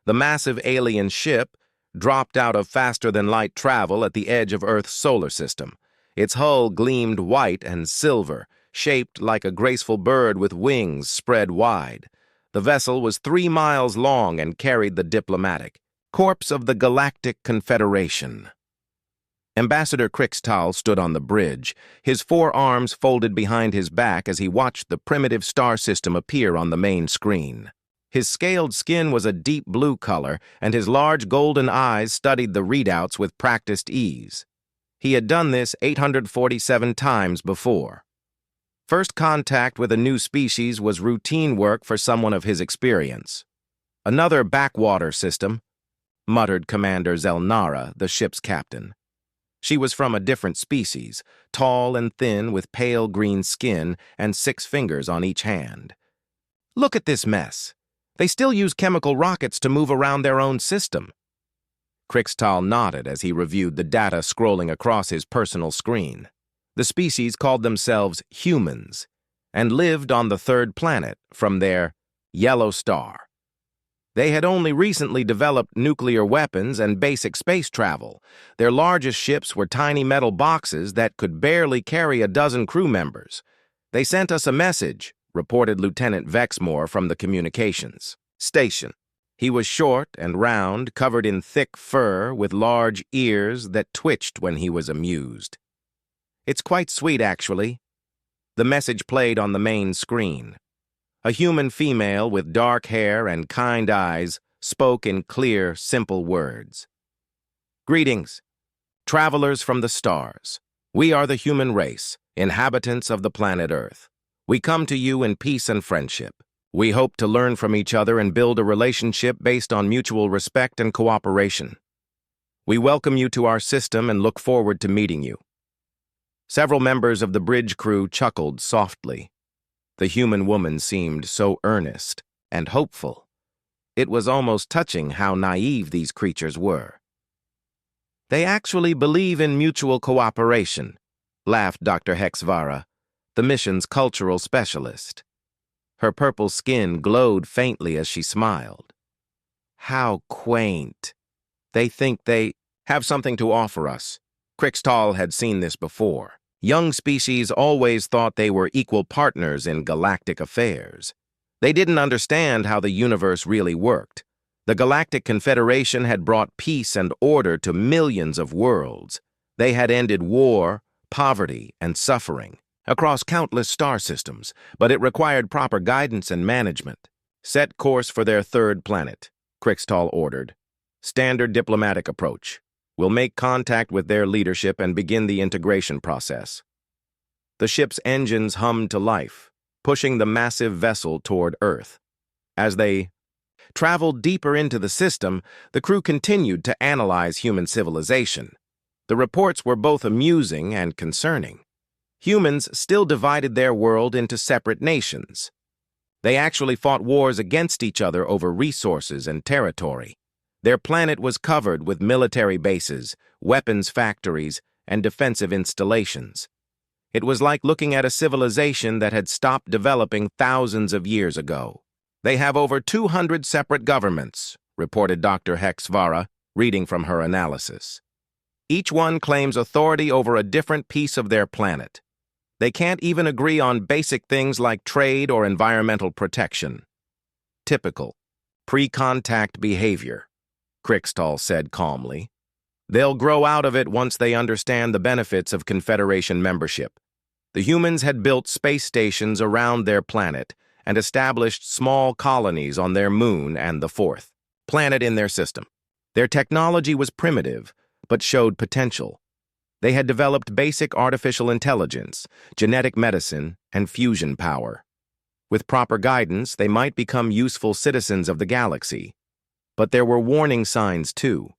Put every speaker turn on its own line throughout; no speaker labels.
The massive alien ship dropped out of faster-than-light travel at the edge of Earth's solar system. Its hull gleamed white and silver, shaped like a graceful bird with wings spread wide. The vessel was 3 miles long and carried the diplomatic corpse of the Galactic Confederation. Ambassador Crixtal stood on the bridge, his 4 arms folded behind his back as he watched the primitive star system appear on the main screen. His scaled skin was a deep blue color, and his large golden eyes studied the readouts with practiced ease. He had done this 847 times before. First contact with a new species was routine work for someone of his experience. "Another backwater system," muttered Commander Zelnara, the ship's captain. She was from a different species, tall and thin with pale green skin and 6 fingers on each hand. "Look at this mess. They still use chemical rockets to move around their own system." Crixtal nodded as he reviewed the data scrolling across his personal screen. The species called themselves humans and lived on the 3rd planet from their yellow star. They had only recently developed nuclear weapons and basic space travel. Their largest ships were tiny metal boxes that could barely carry a dozen crew members. "They sent us a message," reported Lieutenant Vexmore from the communications station. He was short and round, covered in thick fur, with large ears that twitched when he was amused. "It's quite sweet, actually." The message played on the main screen. A human female with dark hair and kind eyes spoke in clear, simple words. "Greetings, travelers from the stars. We are the human race, inhabitants of the planet Earth. We come to you in peace and friendship. We hope to learn from each other and build a relationship based on mutual respect and cooperation. We welcome you to our system and look forward to meeting you." Several members of the bridge crew chuckled softly. The human woman seemed so earnest and hopeful. It was almost touching how naive these creatures were. "They actually believe in mutual cooperation," laughed Dr. Hexvara, the mission's cultural specialist. Her purple skin glowed faintly as she smiled. "How quaint. They think they have something to offer us." Crixtal had seen this before. Young species always thought they were equal partners in galactic affairs. They didn't understand how the universe really worked. The Galactic Confederation had brought peace and order to millions of worlds. They had ended war, poverty, and suffering across countless star systems, but it required proper guidance and management. "Set course for their 3rd planet," Crixtal ordered. "Standard diplomatic approach. We'll make contact with their leadership and begin the integration process." The ship's engines hummed to life, pushing the massive vessel toward Earth. As they traveled deeper into the system, the crew continued to analyze human civilization. The reports were both amusing and concerning. Humans still divided their world into separate nations. They actually fought wars against each other over resources and territory. Their planet was covered with military bases, weapons factories, and defensive installations. It was like looking at a civilization that had stopped developing thousands of years ago. "They have over 200 separate governments," reported Dr. Hexvara, reading from her analysis. "Each one claims authority over a different piece of their planet. They can't even agree on basic things like trade or environmental protection." "Typical pre-contact behavior," Crixtal said calmly. "They'll grow out of it once they understand the benefits of Confederation membership." The humans had built space stations around their planet and established small colonies on their moon and the 4th planet in their system. Their technology was primitive, but showed potential. They had developed basic artificial intelligence, genetic medicine, and fusion power. With proper guidance, they might become useful citizens of the galaxy. But there were warning signs, too.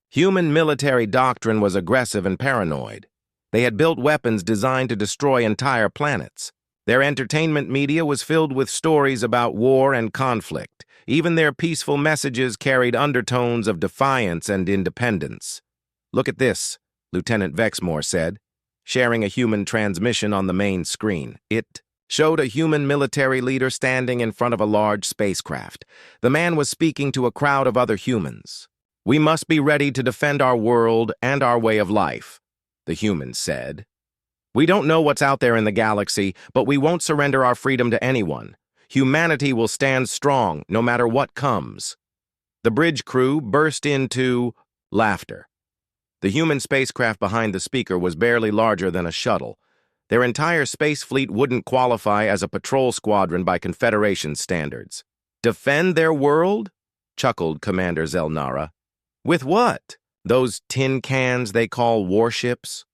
Human military doctrine was aggressive and paranoid. They had built weapons designed to destroy entire planets. Their entertainment media was filled with stories about war and conflict. Even their peaceful messages carried undertones of defiance and independence. "Look at this," Lieutenant Vexmore said, sharing a human transmission on the main screen. "It showed a human military leader standing in front of a large spacecraft. The man was speaking to a crowd of other humans. "We must be ready to defend our world and our way of life," the human said. "We don't know what's out there in the galaxy, but we won't surrender our freedom to anyone. Humanity will stand strong no matter what comes." The bridge crew burst into laughter. The human spacecraft behind the speaker was barely larger than a shuttle. Their entire space fleet wouldn't qualify as a patrol squadron by Confederation standards. "Defend their world?" chuckled Commander Zelnara. "With what? Those tin cans they call warships?"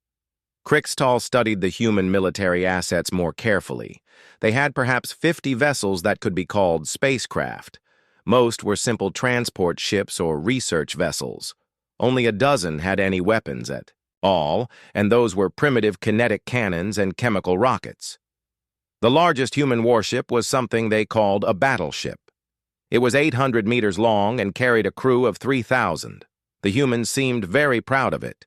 Krixtal studied the human military assets more carefully. They had perhaps 50 vessels that could be called spacecraft. Most were simple transport ships or research vessels. Only a dozen had any weapons at all, and those were primitive kinetic cannons and chemical rockets. The largest human warship was something they called a battleship. It was 800 meters long and carried a crew of 3,000. The humans seemed very proud of it.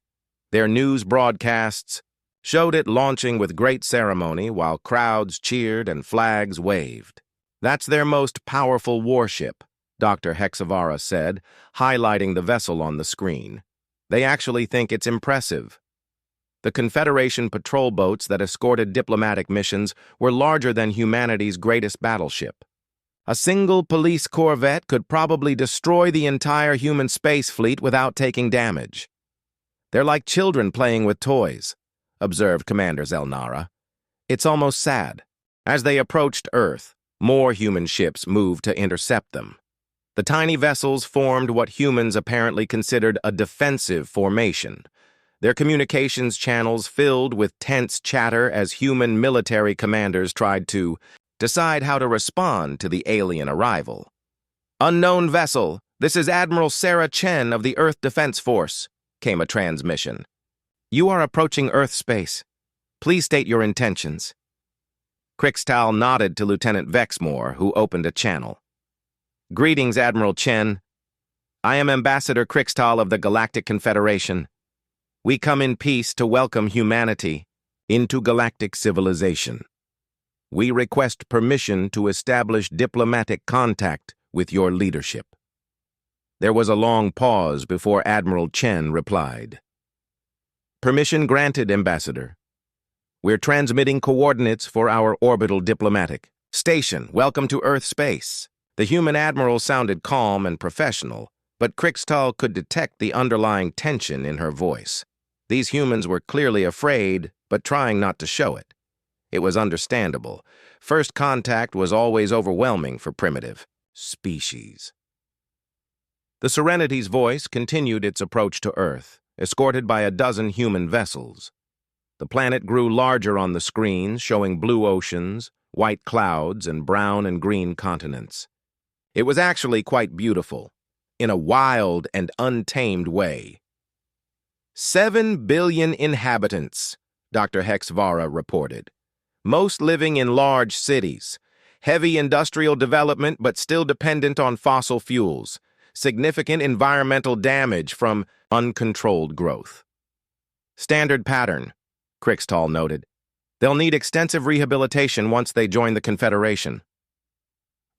Their news broadcasts showed it launching with great ceremony while crowds cheered and flags waved. "That's their most powerful warship," Dr. Hexavara said, highlighting the vessel on the screen. "They actually think it's impressive." The Confederation patrol boats that escorted diplomatic missions were larger than humanity's greatest battleship. A single police corvette could probably destroy the entire human space fleet without taking damage. "They're like children playing with toys," observed Commander Zelnara. "It's almost sad." As they approached Earth, more human ships moved to intercept them. The tiny vessels formed what humans apparently considered a defensive formation. Their communications channels filled with tense chatter as human military commanders tried to decide how to respond to the alien arrival. "Unknown vessel, this is Admiral Sarah Chen of the Earth Defense Force," came a transmission. "You are approaching Earth space. Please state your intentions." Krixtal nodded to Lieutenant Vexmore, who opened a channel. "Greetings, Admiral Chen. I am Ambassador Krixtal of the Galactic Confederation. We come in peace to welcome humanity into galactic civilization. We request permission to establish diplomatic contact with your leadership." There was a long pause before Admiral Chen replied. "Permission granted, Ambassador. We're transmitting coordinates for our orbital diplomatic station. Welcome to Earth space." The human admiral sounded calm and professional, but Krixtal could detect the underlying tension in her voice. These humans were clearly afraid, but trying not to show it. It was understandable. First contact was always overwhelming for primitive species. The Serenity's voice continued its approach to Earth, escorted by a dozen human vessels. The planet grew larger on the screens, showing blue oceans, white clouds, and brown and green continents. It was actually quite beautiful, in a wild and untamed way. 7 billion inhabitants, Dr. Hexavara reported. Most living in large cities. Heavy industrial development but still dependent on fossil fuels. Significant environmental damage from uncontrolled growth. Standard pattern, Krixtal noted. They'll need extensive rehabilitation once they join the Confederation.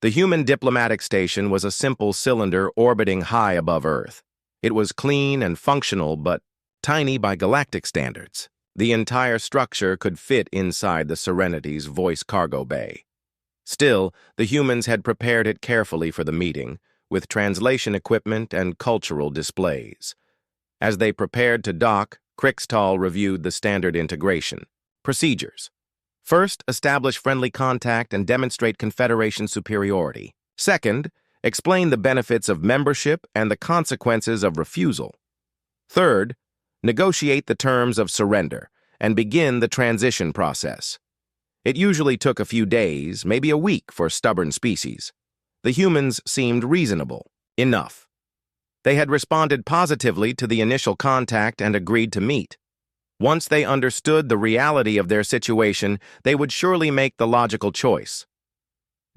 The human diplomatic station was a simple cylinder orbiting high above Earth. It was clean and functional, but tiny by galactic standards. The entire structure could fit inside the Serenity's voice cargo bay. Still, the humans had prepared it carefully for the meeting, with translation equipment and cultural displays. As they prepared to dock, Krixtal reviewed the standard integration procedures. First, establish friendly contact and demonstrate Confederation superiority. Second, explain the benefits of membership and the consequences of refusal. Third, negotiate the terms of surrender and begin the transition process. It usually took a few days, maybe a week for stubborn species. The humans seemed reasonable enough. They had responded positively to the initial contact and agreed to meet. Once they understood the reality of their situation, they would surely make the logical choice.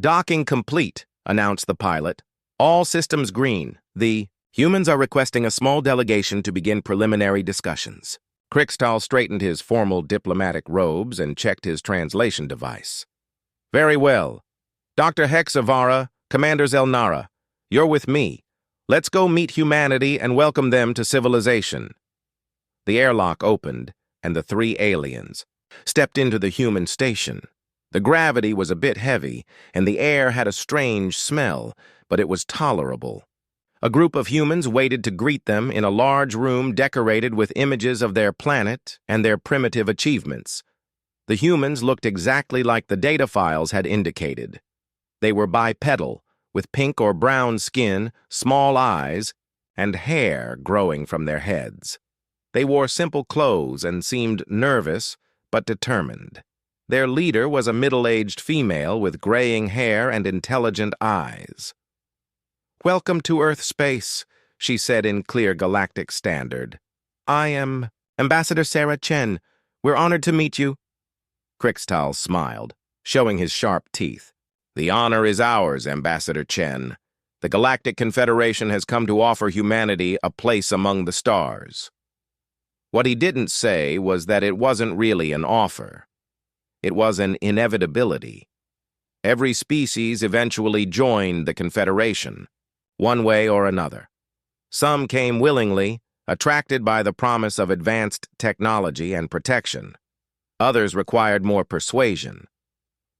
"Docking complete," announced the pilot. "All systems green. The humans are requesting a small delegation to begin preliminary discussions." Krixtal straightened his formal diplomatic robes and checked his translation device. Very well. Dr. Hexavara, Commander Zelnara, you're with me. Let's go meet humanity and welcome them to civilization. The airlock opened, and the three aliens stepped into the human station. The gravity was a bit heavy, and the air had a strange smell, but it was tolerable. A group of humans waited to greet them in a large room decorated with images of their planet and their primitive achievements. The humans looked exactly like the data files had indicated. They were bipedal, with pink or brown skin, small eyes, and hair growing from their heads. They wore simple clothes and seemed nervous but determined. Their leader was a middle-aged female with graying hair and intelligent eyes. "Welcome to Earth space," she said in clear galactic standard. "I am Ambassador Sarah Chen. We're honored to meet you." Crixtal smiled, showing his sharp teeth. "The honor is ours, Ambassador Chen. The Galactic Confederation has come to offer humanity a place among the stars." What he didn't say was that it wasn't really an offer. It was an inevitability. Every species eventually joined the Confederation, one way or another. Some came willingly, attracted by the promise of advanced technology and protection. Others required more persuasion.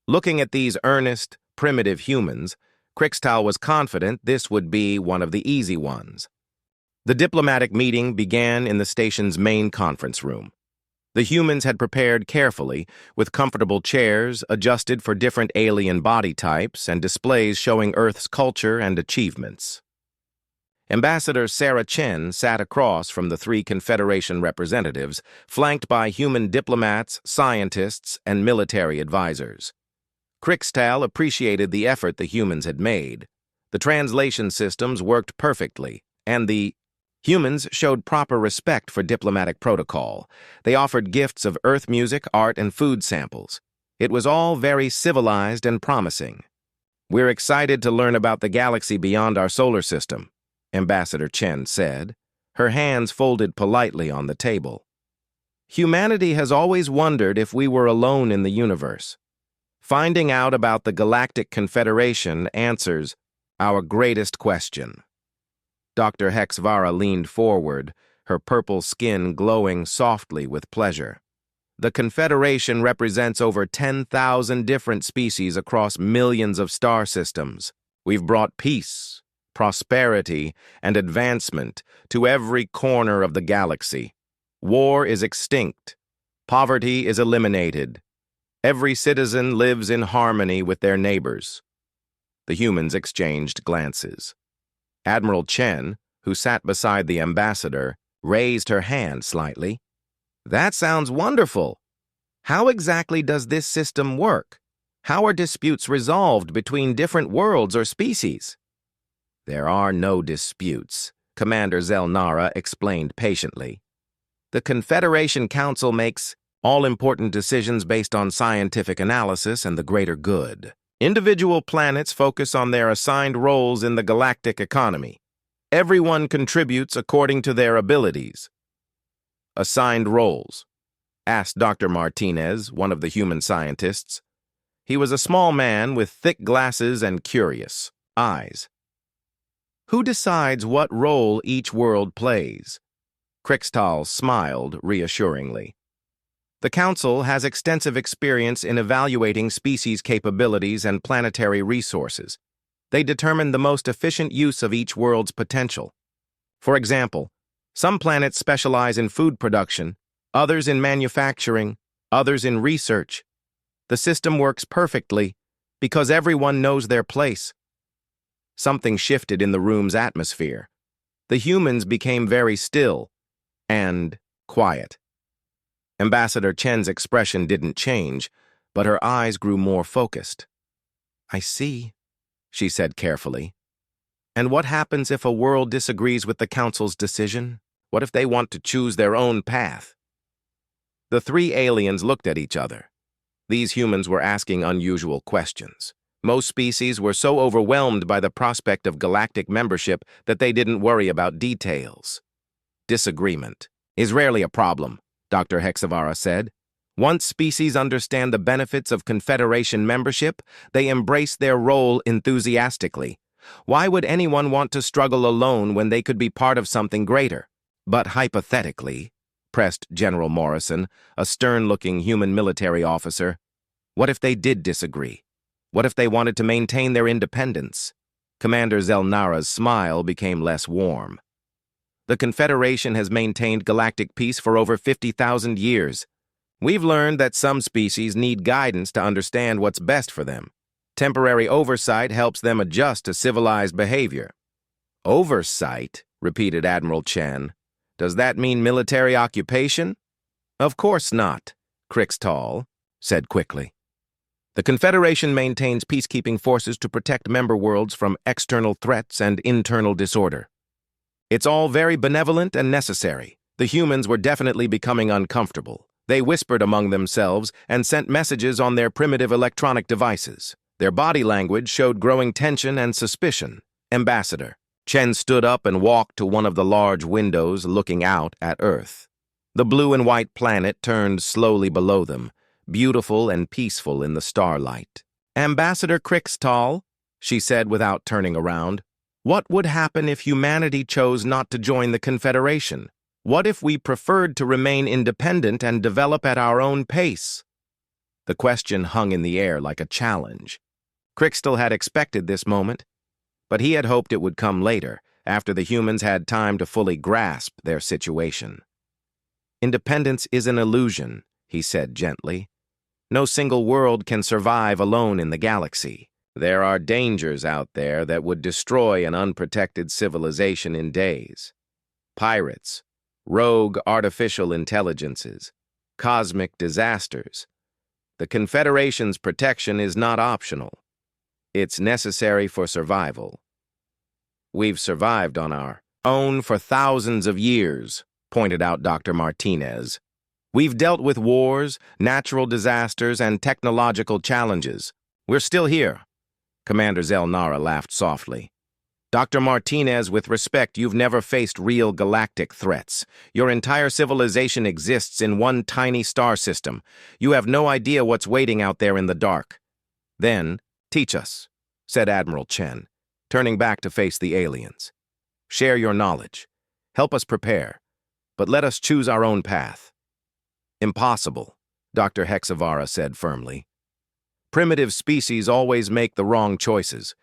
Looking at these earnest, primitive humans, Crixtal was confident this would be one of the easy ones. The diplomatic meeting began in the station's main conference room. The humans had prepared carefully, with comfortable chairs adjusted for different alien body types and displays showing Earth's culture and achievements. Ambassador Sarah Chen sat across from the three Confederation representatives, flanked by human diplomats, scientists, and military advisors. Crixtal appreciated the effort the humans had made. The translation systems worked perfectly, and the humans showed proper respect for diplomatic protocol. They offered gifts of Earth music, art, and food samples. It was all very civilized and promising. "We're excited to learn about the galaxy beyond our solar system," Ambassador Chen said, her hands folded politely on the table. "Humanity has always wondered if we were alone in the universe. Finding out about the Galactic Confederation answers our greatest question." Dr. Hexavara leaned forward, her purple skin glowing softly with pleasure. "The Confederation represents over 10,000 different species across millions of star systems. We've brought peace, prosperity, and advancement to every corner of the galaxy. War is extinct. Poverty is eliminated. Every citizen lives in harmony with their neighbors." The humans exchanged glances. Admiral Chen, who sat beside the ambassador, raised her hand slightly. "That sounds wonderful. How exactly does this system work? How are disputes resolved between different worlds or species?" "There are no disputes," Commander Zelnara explained patiently. "The Confederation Council makes all-important decisions based on scientific analysis and the greater good. Individual planets focus on their assigned roles in the galactic economy. Everyone contributes according to their abilities." "Assigned roles?" asked Dr. Martinez, one of the human scientists. He was a small man with thick glasses and curious eyes. "Who decides what role each world plays?" Crixtal smiled reassuringly. "The Council has extensive experience in evaluating species capabilities and planetary resources. They determine the most efficient use of each world's potential. For example, some planets specialize in food production, others in manufacturing, others in research. The system works perfectly because everyone knows their place." Something shifted in the room's atmosphere. The humans became very still and quiet. Ambassador Chen's expression didn't change, but her eyes grew more focused. "I see," she said carefully. "And what happens if a world disagrees with the Council's decision? What if they want to choose their own path?" The three aliens looked at each other. These humans were asking unusual questions. Most species were so overwhelmed by the prospect of galactic membership that they didn't worry about details. "Disagreement is rarely a problem," Dr. Hexavara said. Once species understand the benefits of Confederation membership, they embrace their role enthusiastically. Why would anyone want to struggle alone when they could be part of something greater? But hypothetically, pressed General Morrison, a stern-looking human military officer, what if they did disagree? What if they wanted to maintain their independence? Commander Zelnara's smile became less warm. The Confederation has maintained galactic peace for over 50,000 years. We've learned that some species need guidance to understand what's best for them. Temporary oversight helps them adjust to civilized behavior. Oversight? Repeated Admiral Chen. Does that mean military occupation? Of course not, Crixtal said quickly. The Confederation maintains peacekeeping forces to protect member worlds from external threats and internal disorder. It's all very benevolent and necessary. The humans were definitely becoming uncomfortable. They whispered among themselves and sent messages on their primitive electronic devices. Their body language showed growing tension and suspicion. Ambassador. Chen stood up and walked to one of the large windows looking out at Earth. The blue and white planet turned slowly below them, beautiful and peaceful in the starlight. Ambassador Crixtal, she said without turning around, what would happen if humanity chose not to join the Confederation? What if we preferred to remain independent and develop at our own pace? The question hung in the air like a challenge. Crixtal had expected this moment, but he had hoped it would come later, after the humans had time to fully grasp their situation. Independence is an illusion, he said gently. No single world can survive alone in the galaxy. There are dangers out there that would destroy an unprotected civilization in days. Pirates, rogue artificial intelligences, cosmic disasters. The Confederation's protection is not optional. It's necessary for survival. We've survived on our own for thousands of years, pointed out Dr. Martinez. We've dealt with wars, natural disasters, and technological challenges. We're still here. Commander Zelnara laughed softly. Dr. Martinez, with respect, you've never faced real galactic threats. Your entire civilization exists in one tiny star system. You have no idea what's waiting out there in the dark. Then, teach us, said Admiral Chen, turning back to face the aliens. Share your knowledge. Help us prepare, but let us choose our own path. Impossible, Dr. Hexavara said firmly. Primitive species always make the wrong choices.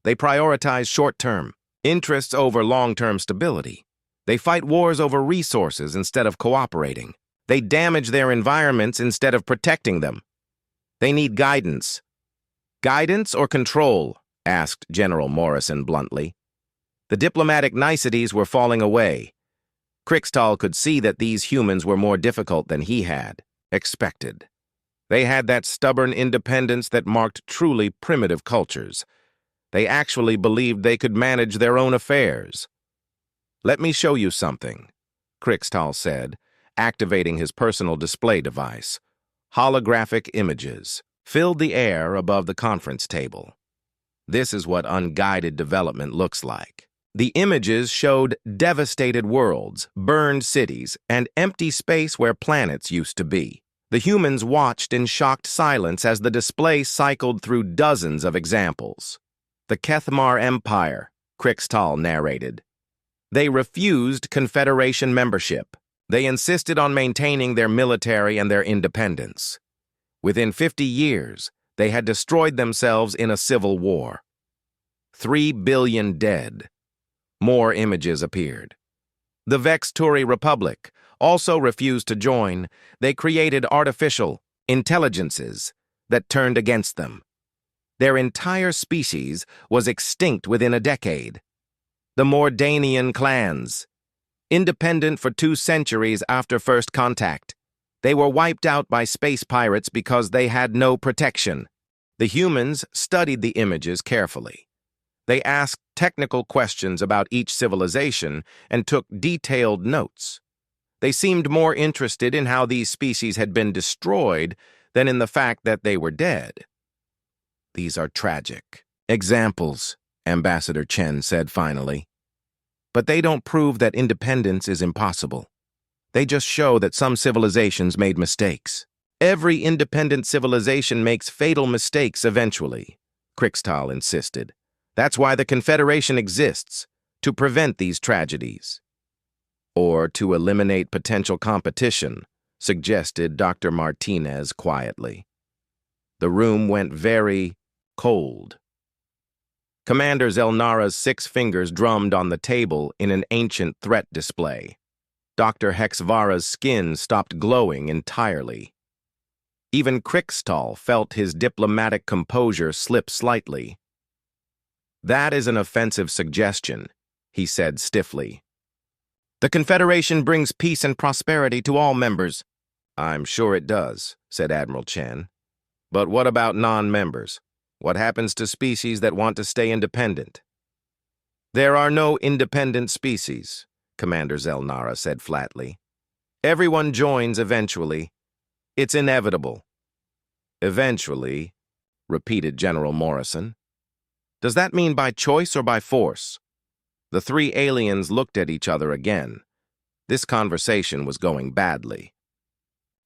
They prioritize short-term interests over long-term stability. They fight wars over resources instead of cooperating. They damage their environments instead of protecting them. They need guidance. Guidance or control? Asked General Morrison bluntly. The diplomatic niceties were falling away. Crixtal could see that these humans were more difficult than he had expected. They had that stubborn independence that marked truly primitive cultures. They actually believed they could manage their own affairs. Let me show you something, Crixtal said, activating his personal display device. Holographic images filled the air above the conference table. This is what unguided development looks like. The images showed devastated worlds, burned cities, and empty space where planets used to be. The humans watched in shocked silence as the display cycled through dozens of examples. The Kethmar Empire, Crixtal narrated. They refused Confederation membership. They insisted on maintaining their military and their independence. Within 50 years, they had destroyed themselves in a civil war. 3 billion dead. More images appeared. The Vexturi Republic also refused to join. They created artificial intelligences that turned against them. Their entire species was extinct within a decade. The Mordanian clans, independent for 2 centuries after first contact. They were wiped out by space pirates because they had no protection. The humans studied the images carefully. They asked technical questions about each civilization and took detailed notes. They seemed more interested in how these species had been destroyed than in the fact that they were dead. These are tragic examples, Ambassador Chen said finally. But they don't prove that independence is impossible. They just show that some civilizations made mistakes. Every independent civilization makes fatal mistakes eventually, Krixtal insisted. That's why the Confederation exists, to prevent these tragedies. Or to eliminate potential competition, suggested Dr. Martinez quietly. The room went very cold. Commander Zelnara's 6 fingers drummed on the table in an ancient threat display. Dr. Hexvara's skin stopped glowing entirely. Even Krixtal felt his diplomatic composure slip slightly. "That is an offensive suggestion," he said stiffly. "The Confederation brings peace and prosperity to all members." "I'm sure it does," said Admiral Chen. "But what about non-members? What happens to species that want to stay independent?" "There are no independent species," Commander Zelnara said flatly. "Everyone joins eventually. It's inevitable." "Eventually," repeated General Morrison. "Does that mean by choice or by force?" The 3 aliens looked at each other again. This conversation was going badly.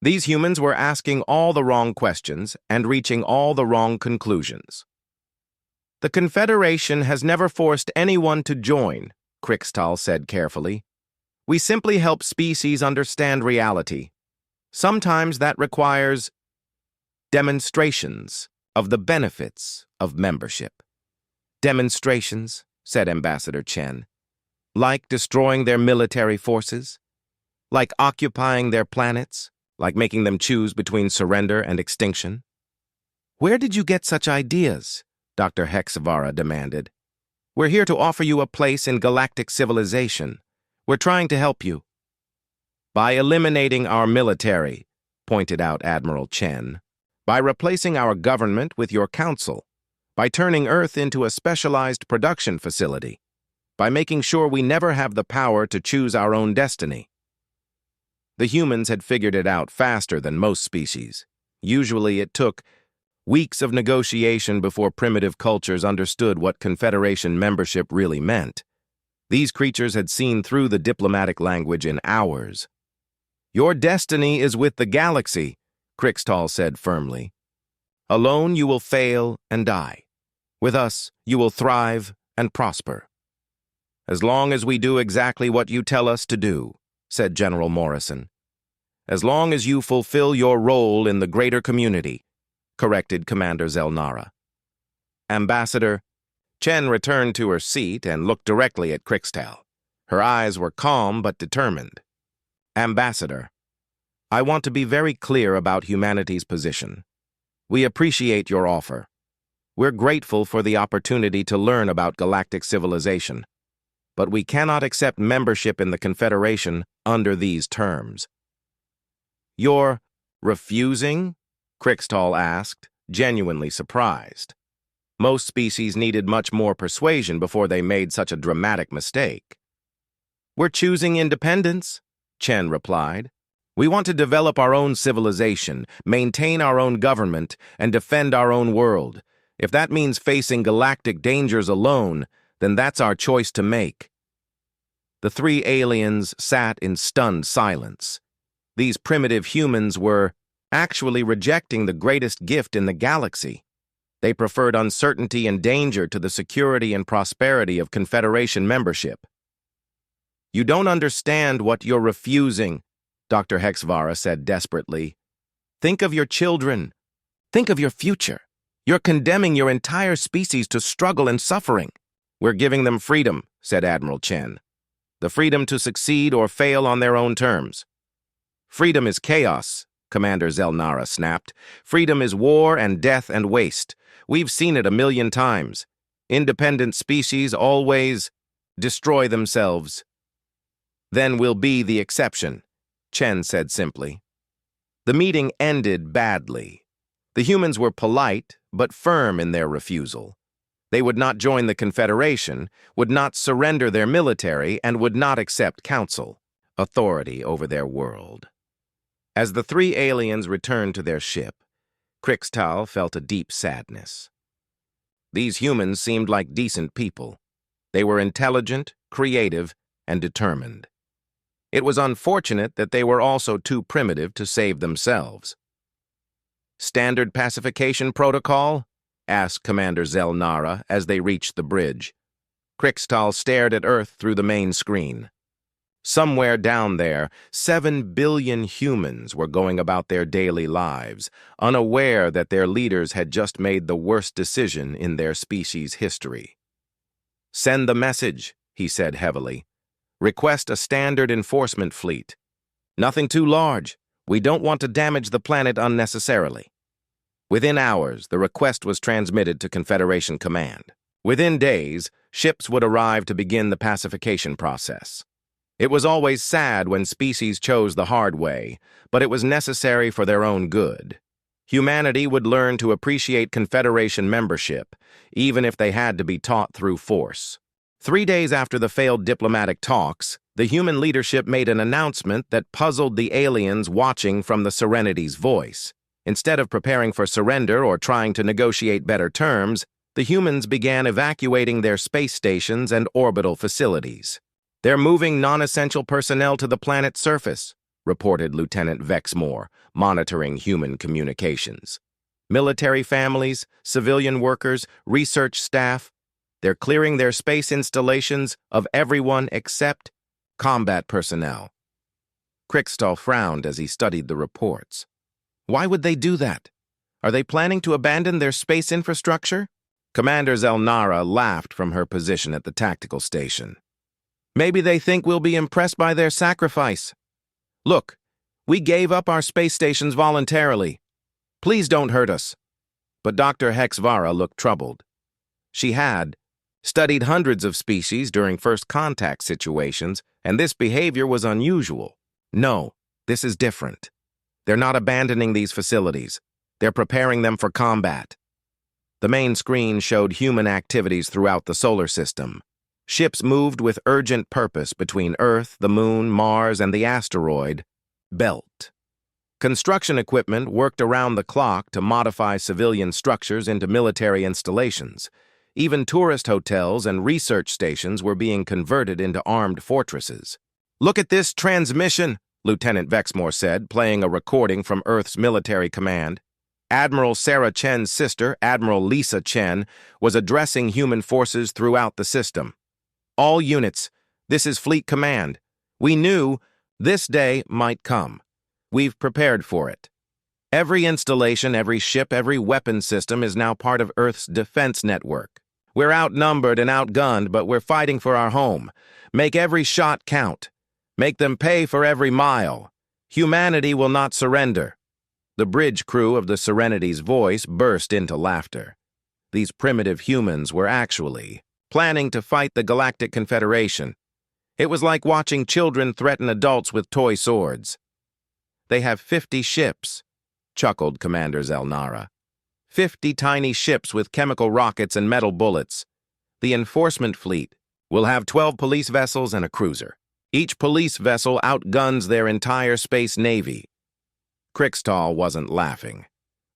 These humans were asking all the wrong questions and reaching all the wrong conclusions. "The Confederation has never forced anyone to join," Krixtal said carefully. "We simply help species understand reality. Sometimes that requires demonstrations of the benefits of membership." "Demonstrations," said Ambassador Chen. "Like destroying their military forces? Like occupying their planets? Like making them choose between surrender and extinction?" "Where did you get such ideas?" Dr. Hexvara demanded. "We're here to offer you a place in galactic civilization. We're trying to help you." "By eliminating our military," pointed out Admiral Chen. "By replacing our government with your council. By turning Earth into a specialized production facility. By making sure we never have the power to choose our own destiny." The humans had figured it out faster than most species. Usually it took weeks of negotiation before primitive cultures understood what Confederation membership really meant. These creatures had seen through the diplomatic language in hours. "Your destiny is with the galaxy," Krixtal said firmly. "Alone you will fail and die. With us, you will thrive and prosper." "As long as we do exactly what you tell us to do," said General Morrison. "As long as you fulfill your role in the greater community," corrected Commander Zelnara. "Ambassador," Chen returned to her seat and looked directly at Krixtal. Her eyes were calm but determined. "Ambassador, I want to be very clear about humanity's position. We appreciate your offer. We're grateful for the opportunity to learn about galactic civilization. But we cannot accept membership in the Confederation under these terms." "You're refusing?" Krixtal asked, genuinely surprised. Most species needed much more persuasion before they made such a dramatic mistake. "We're choosing independence," Chen replied. "We want to develop our own civilization, maintain our own government, and defend our own world. If that means facing galactic dangers alone, then that's our choice to make." The 3 aliens sat in stunned silence. These primitive humans were actually rejecting the greatest gift in the galaxy. They preferred uncertainty and danger to the security and prosperity of Confederation membership. "You don't understand what you're refusing," Dr. Hexvara said desperately. "Think of your children. Think of your future. You're condemning your entire species to struggle and suffering." "We're giving them freedom," said Admiral Chen. "The freedom to succeed or fail on their own terms." "Freedom is chaos," Commander Zelnara snapped. "Freedom is war and death and waste. We've seen it 1,000,000 times. Independent species always destroy themselves." "Then we'll be the exception," Chen said simply. The meeting ended badly. The humans were polite, but firm in their refusal. They would not join the Confederation, would not surrender their military, and would not accept council, authority over their world. As the 3 aliens returned to their ship, Krixtal felt a deep sadness. These humans seemed like decent people. They were intelligent, creative, and determined. It was unfortunate that they were also too primitive to save themselves. Standard pacification protocol? Asked Commander Zelnara as they reached the bridge. Krixtal stared at Earth through the main screen. Somewhere down there, 7 billion humans were going about their daily lives, unaware that their leaders had just made the worst decision in their species' history. Send the message, he said heavily. Request a standard enforcement fleet. Nothing too large. We don't want to damage the planet unnecessarily. Within hours, the request was transmitted to Confederation Command. Within days, ships would arrive to begin the pacification process. It was always sad when species chose the hard way, but it was necessary for their own good. Humanity would learn to appreciate Confederation membership, even if they had to be taught through force. 3 days after the failed diplomatic talks, the human leadership made an announcement that puzzled the aliens watching from the Serenity's voice. Instead of preparing for surrender or trying to negotiate better terms, the humans began evacuating their space stations and orbital facilities. They're moving non-essential personnel to the planet's surface, reported Lieutenant Vexmore, monitoring human communications. Military families, civilian workers, research staff, they're clearing their space installations of everyone except combat personnel. Krixtal frowned as he studied the reports. Why would they do that? Are they planning to abandon their space infrastructure? Commander Zelnara laughed from her position at the tactical station. Maybe they think we'll be impressed by their sacrifice. Look, we gave up our space stations voluntarily. Please don't hurt us. But Dr. Hexvara looked troubled. She had studied hundreds of species during first contact situations, and this behavior was unusual. No, this is different. They're not abandoning these facilities. They're preparing them for combat. The main screen showed human activities throughout the solar system. Ships moved with urgent purpose between Earth, the Moon, Mars, and the asteroid Belt. Construction equipment worked around the clock to modify civilian structures into military installations. Even tourist hotels and research stations were being converted into armed fortresses. Look at this transmission, Lieutenant Vexmore said, playing a recording from Earth's military command. Admiral Sarah Chen's sister, Admiral Lisa Chen, was addressing human forces throughout the system. All units, this is Fleet Command. We knew this day might come. We've prepared for it. Every installation, every ship, every weapon system is now part of Earth's defense network. We're outnumbered and outgunned, but we're fighting for our home. Make every shot count. Make them pay for every mile. Humanity will not surrender. The bridge crew of the Serenity's voice burst into laughter. These primitive humans were actually planning to fight the Galactic Confederation. It was like watching children threaten adults with toy swords. They have 50 ships, chuckled Commander Zelnara. 50 tiny ships with chemical rockets and metal bullets. The enforcement fleet will have 12 police vessels and a cruiser. Each police vessel outguns their entire space navy. Krixtal wasn't laughing.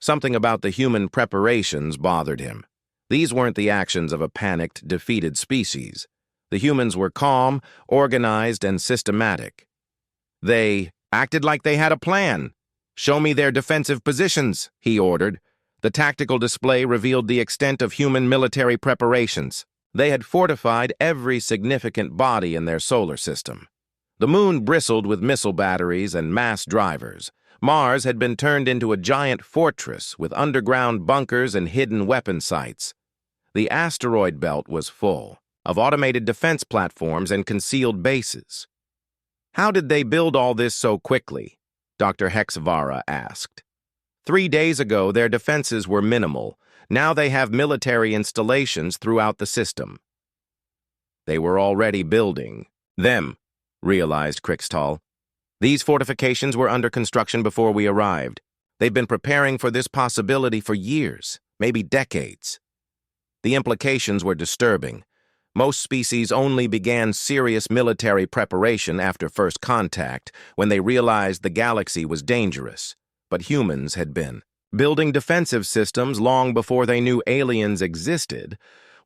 Something about the human preparations bothered him. These weren't the actions of a panicked, defeated species. The humans were calm, organized, and systematic. They acted like they had a plan. Show me their defensive positions, he ordered. The tactical display revealed the extent of human military preparations. They had fortified every significant body in their solar system. The moon bristled with missile batteries and mass drivers. Mars had been turned into a giant fortress with underground bunkers and hidden weapon sites. The asteroid belt was full of automated defense platforms and concealed bases. How did they build all this so quickly? Dr. Hexvara asked. 3 days ago, their defenses were minimal. Now they have military installations throughout the system. They were already building them, realized Krixtal. These fortifications were under construction before we arrived. They've been preparing for this possibility for years, maybe decades. The implications were disturbing. Most species only began serious military preparation after first contact, when they realized the galaxy was dangerous. But humans had been building defensive systems long before they knew aliens existed.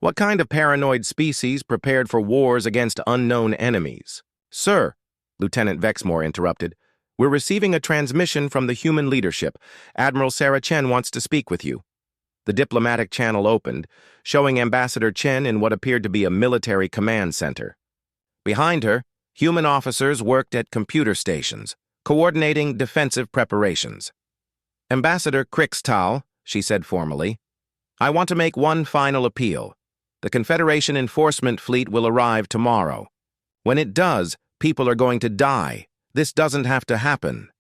What kind of paranoid species prepared for wars against unknown enemies? Sir, Lieutenant Vexmore interrupted, We're receiving a transmission from the human leadership. Admiral Sarah Chen wants to speak with you. The diplomatic channel opened, showing Ambassador Chen in what appeared to be a military command center. Behind her, human officers worked at computer stations, coordinating defensive preparations. Ambassador Krixtal, she said formally, I want to make one final appeal. The Confederation Enforcement Fleet will arrive tomorrow. When it does, people are going to die. This doesn't have to happen.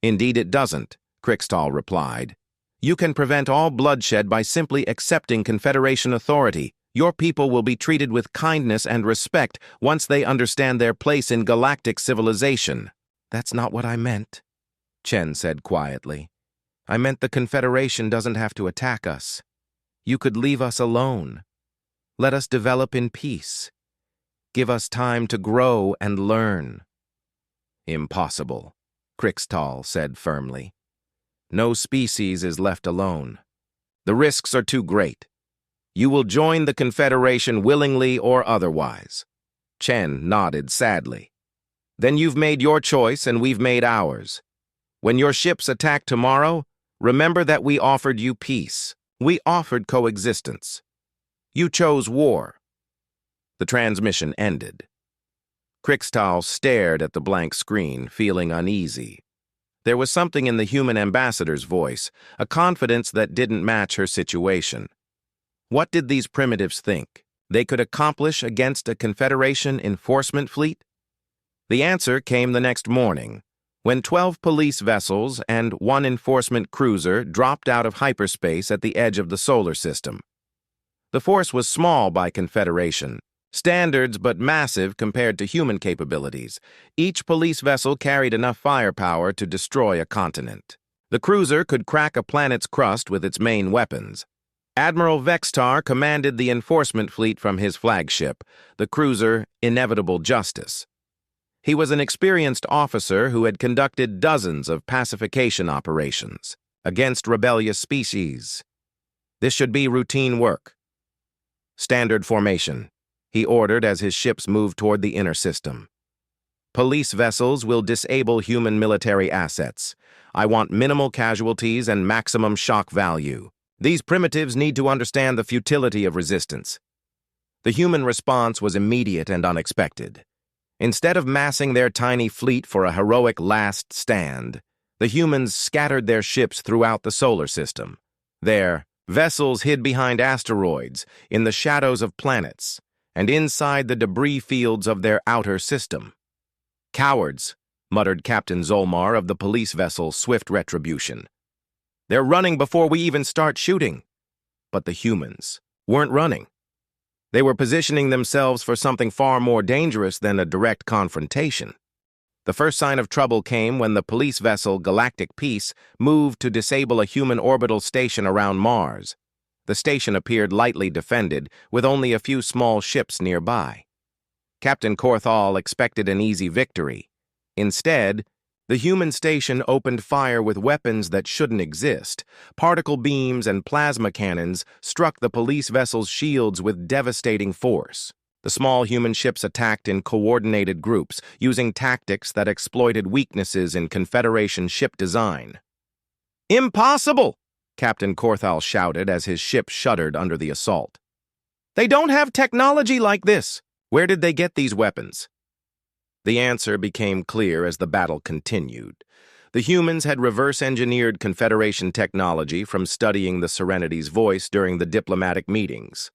Indeed it doesn't, Krixtal replied. You can prevent all bloodshed by simply accepting Confederation authority. Your people will be treated with kindness and respect once they understand their place in galactic civilization. That's not what I meant, Chen said quietly. I meant the Confederation doesn't have to attack us. You could leave us alone. Let us develop in peace. Give us time to grow and learn. Impossible, Krixtal said firmly. No species is left alone. The risks are too great. You will join the Confederation willingly or otherwise. Chen nodded sadly. Then you've made your choice and we've made ours. When your ships attack tomorrow, remember that we offered you peace. We offered coexistence. You chose war. The transmission ended. Krixtal stared at the blank screen, feeling uneasy. There was something in the human ambassador's voice, a confidence that didn't match her situation. What did these primitives think? They could accomplish against a Confederation enforcement fleet? The answer came the next morning, when 12 police vessels and 1 enforcement cruiser dropped out of hyperspace at the edge of the solar system. The force was small by Confederation standards, but massive compared to human capabilities. Each police vessel carried enough firepower to destroy a continent. The cruiser could crack a planet's crust with its main weapons. Admiral Vextar commanded the enforcement fleet from his flagship, the cruiser Inevitable Justice. He was an experienced officer who had conducted dozens of pacification operations against rebellious species. This should be routine work. Standard formation, he ordered as his ships moved toward the inner system. Police vessels will disable human military assets. I want minimal casualties and maximum shock value. These primitives need to understand the futility of resistance. The human response was immediate and unexpected. Instead of massing their tiny fleet for a heroic last stand, the humans scattered their ships throughout the solar system. Their vessels hid behind asteroids, in the shadows of planets, and inside the debris fields of their outer system. Cowards, muttered Captain Zolmar of the police vessel Swift Retribution. They're running before we even start shooting. But the humans weren't running. They were positioning themselves for something far more dangerous than a direct confrontation. The first sign of trouble came when the police vessel Galactic Peace moved to disable a human orbital station around Mars. The station appeared lightly defended, with only a few small ships nearby. Captain Korthal expected an easy victory. Instead, the human station opened fire with weapons that shouldn't exist. Particle beams and plasma cannons struck the police vessel's shields with devastating force. The small human ships attacked in coordinated groups, using tactics that exploited weaknesses in Confederation ship design. Impossible! Captain Korthal shouted as his ship shuddered under the assault. They don't have technology like this! Where did they get these weapons? The answer became clear as the battle continued. The humans had reverse-engineered Confederation technology from studying the Serenity's voice during the diplomatic meetings.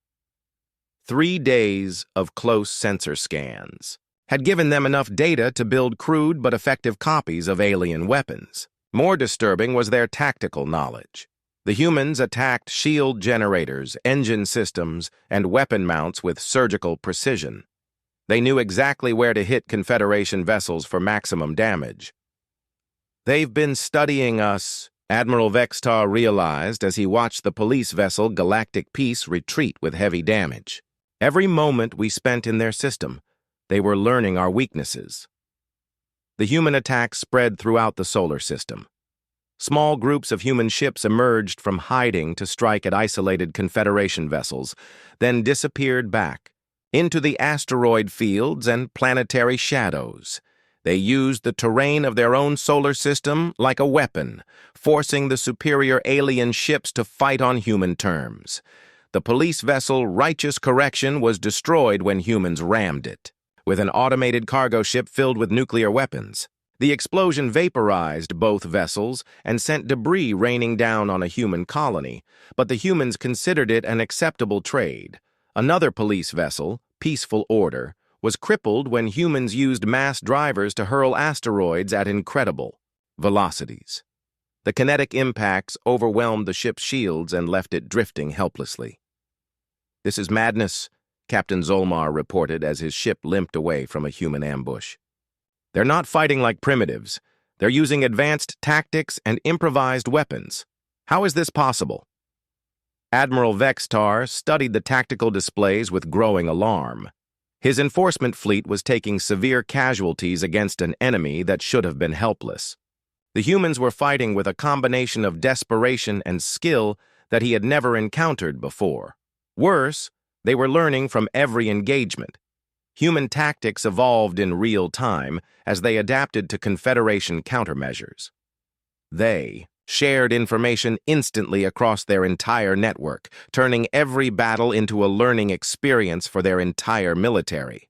3 days of close sensor scans had given them enough data to build crude but effective copies of alien weapons. More disturbing was their tactical knowledge. The humans attacked shield generators, engine systems, and weapon mounts with surgical precision. They knew exactly where to hit Confederation vessels for maximum damage. They've been studying us, Admiral Vextar realized as he watched the police vessel Galactic Peace retreat with heavy damage. Every moment we spent in their system, they were learning our weaknesses. The human attack spread throughout the solar system. Small groups of human ships emerged from hiding to strike at isolated Confederation vessels, then disappeared back into the asteroid fields and planetary shadows. They used the terrain of their own solar system like a weapon, forcing the superior alien ships to fight on human terms. The police vessel Righteous Correction was destroyed when humans rammed it, with an automated cargo ship filled with nuclear weapons. The explosion vaporized both vessels and sent debris raining down on a human colony, but the humans considered it an acceptable trade. Another police vessel, Peaceful Order, was crippled when humans used mass drivers to hurl asteroids at incredible velocities. The kinetic impacts overwhelmed the ship's shields and left it drifting helplessly. "This is madness," Captain Zolmar reported as his ship limped away from a human ambush. "They're not fighting like primitives. They're using advanced tactics and improvised weapons. How is this possible?" Admiral Vextar studied the tactical displays with growing alarm. His enforcement fleet was taking severe casualties against an enemy that should have been helpless. The humans were fighting with a combination of desperation and skill that he had never encountered before. Worse, they were learning from every engagement. Human tactics evolved in real time as they adapted to Confederation countermeasures. They shared information instantly across their entire network, turning every battle into a learning experience for their entire military.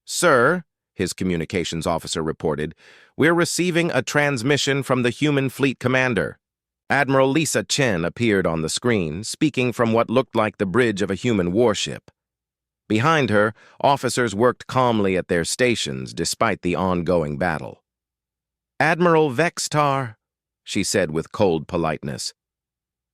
"Sir," his communications officer reported, "we're receiving a transmission from the human fleet commander." Admiral Lisa Chen appeared on the screen, speaking from what looked like the bridge of a human warship. Behind her, officers worked calmly at their stations despite the ongoing battle. "Admiral Vextar," she said with cold politeness,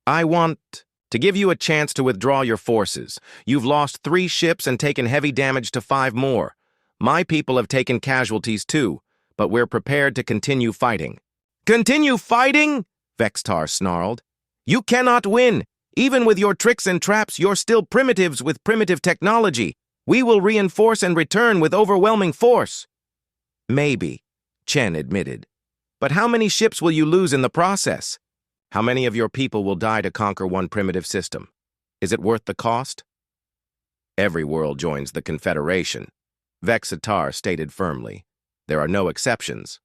"I want to give you a chance to withdraw your forces. You've lost 3 ships and taken heavy damage to 5 more. My people have taken casualties too, but we're prepared to continue fighting." "Continue fighting?" Vextar snarled. "You cannot win. Even with your tricks and traps, you're still primitives with primitive technology. We will reinforce and return with overwhelming force." "Maybe," Chen admitted. "But how many ships will you lose in the process? How many of your people will die to conquer one primitive system? Is it worth the cost?" "Every world joins the Confederation," Vexatar stated firmly. "There are no exceptions."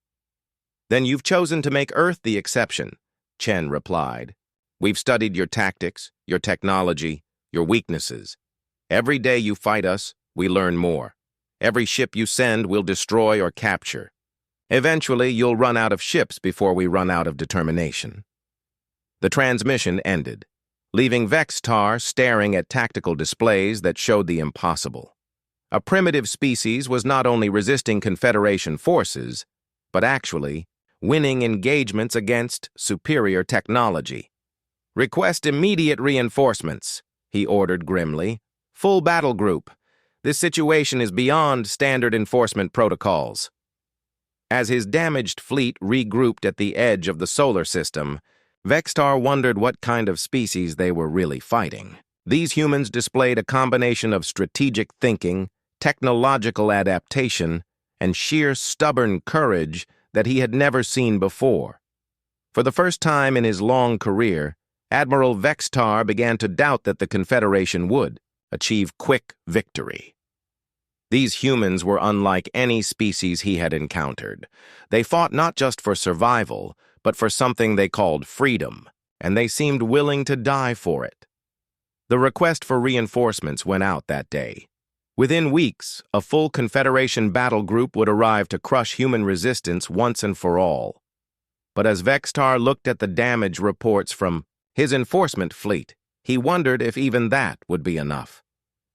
"Then you've chosen to make Earth the exception," Chen replied. "We've studied your tactics, your technology, your weaknesses. Every day you fight us, we learn more. Every ship you send, we'll destroy or capture. Eventually, you'll run out of ships before we run out of determination." The transmission ended, leaving Vextar staring at tactical displays that showed the impossible. A primitive species was not only resisting Confederation forces, but actually winning engagements against superior technology. "Request immediate reinforcements," he ordered grimly. "Full battle group. This situation is beyond standard enforcement protocols." As his damaged fleet regrouped at the edge of the solar system, Vextar wondered what kind of species they were really fighting. These humans displayed a combination of strategic thinking, technological adaptation, and sheer stubborn courage that he had never seen before. For the first time in his long career, Admiral Vextar began to doubt that the Confederation would achieve quick victory. These humans were unlike any species he had encountered. They fought not just for survival, but for something they called freedom, and they seemed willing to die for it. The request for reinforcements went out that day. Within weeks, a full Confederation battle group would arrive to crush human resistance once and for all. But as Vextar looked at the damage reports from his enforcement fleet, he wondered if even that would be enough.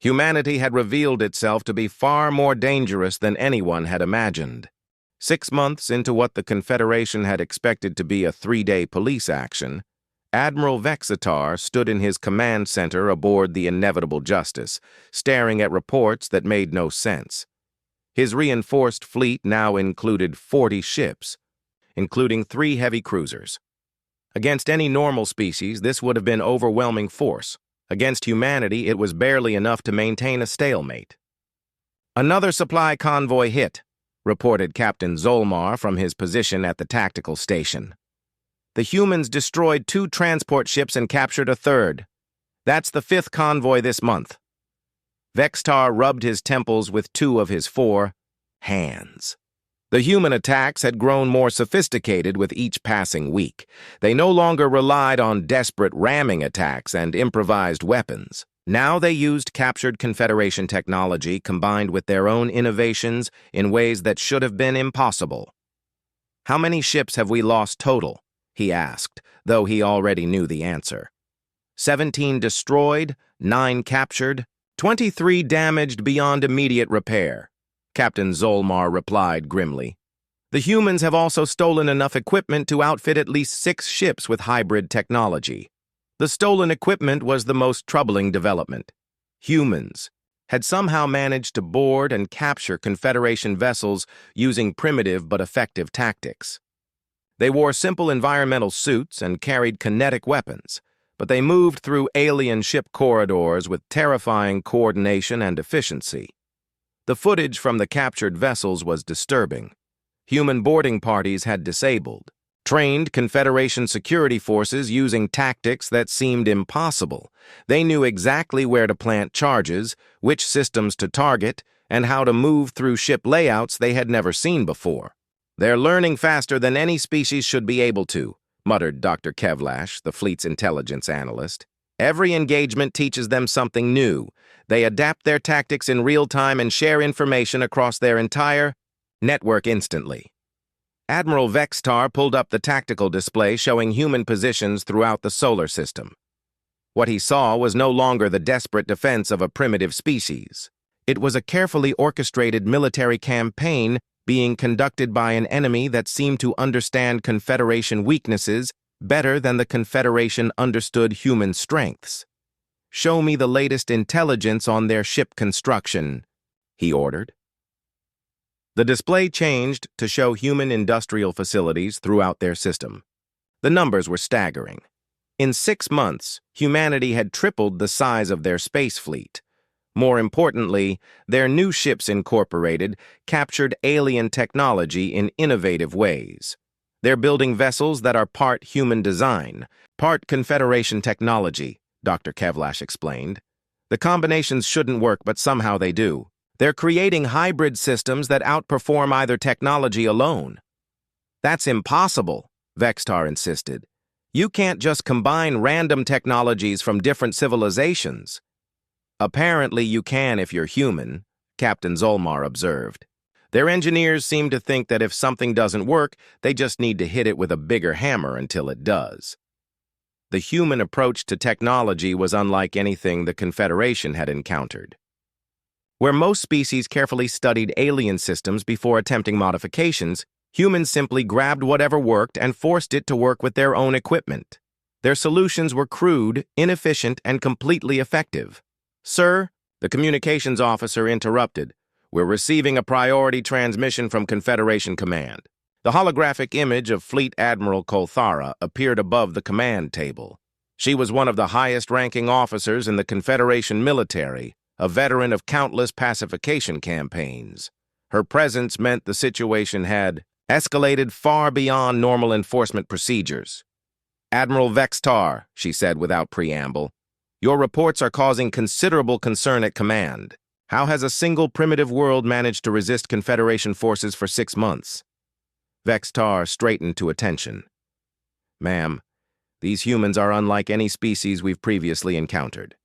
Humanity had revealed itself to be far more dangerous than anyone had imagined. 6 months into what the Confederation had expected to be a 3-day police action, Admiral Vexatar stood in his command center aboard the Inevitable Justice, staring at reports that made no sense. His reinforced fleet now included 40 ships, including 3 heavy cruisers. Against any normal species, this would have been overwhelming force. Against humanity, it was barely enough to maintain a stalemate. "Another supply convoy hit," reported Captain Zolmar from his position at the tactical station. "The humans destroyed 2 transport ships and captured a 3rd. That's the 5th convoy this month." Vextar rubbed his temples with 2 of his 4 hands. The human attacks had grown more sophisticated with each passing week. They no longer relied on desperate ramming attacks and improvised weapons. Now they used captured Confederation technology combined with their own innovations in ways that should have been impossible. "How many ships have we lost total?" he asked, though he already knew the answer. 17 destroyed, 9 captured, 23 damaged beyond immediate repair, Captain Zolmar replied grimly. The humans have also stolen enough equipment to outfit at least 6 ships with hybrid technology. The stolen equipment was the most troubling development. Humans had somehow managed to board and capture Confederation vessels using primitive but effective tactics. They wore simple environmental suits and carried kinetic weapons, but they moved through alien ship corridors with terrifying coordination and efficiency. The footage from the captured vessels was disturbing. Human boarding parties had disabled, trained Confederation security forces using tactics that seemed impossible. They knew exactly where to plant charges, which systems to target, and how to move through ship layouts they had never seen before. "They're learning faster than any species should be able to," muttered Dr. Kevlash, the fleet's intelligence analyst. "Every engagement teaches them something new. They adapt their tactics in real time and share information across their entire network instantly." Admiral Vextar pulled up the tactical display showing human positions throughout the solar system. What he saw was no longer the desperate defense of a primitive species. It was a carefully orchestrated military campaign being conducted by an enemy that seemed to understand Confederation weaknesses better than the Confederation understood human strengths. "Show me the latest intelligence on their ship construction," he ordered. The display changed to show human industrial facilities throughout their system. The numbers were staggering. In 6 months, humanity had tripled the size of their space fleet. More importantly, their new ships incorporated captured alien technology in innovative ways. They're building vessels that are part human design, part Confederation technology, Dr. Kevlash explained. The combinations shouldn't work, but somehow they do. They're creating hybrid systems that outperform either technology alone. "That's impossible," Vextar insisted. "You can't just combine random technologies from different civilizations." "Apparently you can if you're human," Captain Zolmar observed. "Their engineers seem to think that if something doesn't work, they just need to hit it with a bigger hammer until it does." The human approach to technology was unlike anything the Confederation had encountered. Where most species carefully studied alien systems before attempting modifications, humans simply grabbed whatever worked and forced it to work with their own equipment. Their solutions were crude, inefficient, and completely effective. "Sir," the communications officer interrupted, "we're receiving a priority transmission from Confederation Command." The holographic image of Fleet Admiral Kolthara appeared above the command table. She was one of the highest-ranking officers in the Confederation military, a veteran of countless pacification campaigns. Her presence meant the situation had escalated far beyond normal enforcement procedures. "Admiral Vextar," she said without preamble, "your reports are causing considerable concern at command. How has a single primitive world managed to resist Confederation forces for 6 months? Vextar straightened to attention. "Ma'am, these humans are unlike any species we've previously encountered.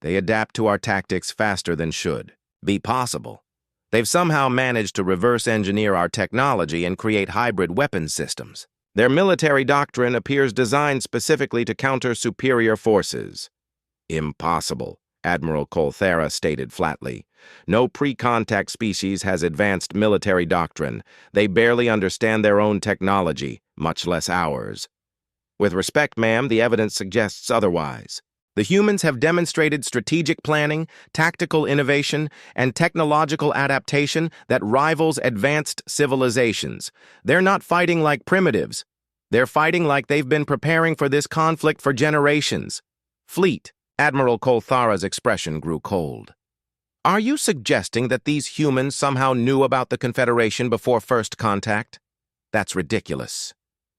They adapt to our tactics faster than should be possible. They've somehow managed to reverse engineer our technology and create hybrid weapon systems. Their military doctrine appears designed specifically to counter superior forces." "Impossible," Admiral Kolthara stated flatly. "No pre-contact species has advanced military doctrine. They barely understand their own technology, much less ours." "With respect, ma'am, the evidence suggests otherwise. The humans have demonstrated strategic planning, tactical innovation, and technological adaptation that rivals advanced civilizations. They're not fighting like primitives. They're fighting like they've been preparing for this conflict for generations." "Fleet," Admiral Kolthara's expression grew cold. "Are you suggesting that these humans somehow knew about the Confederation before first contact? That's ridiculous.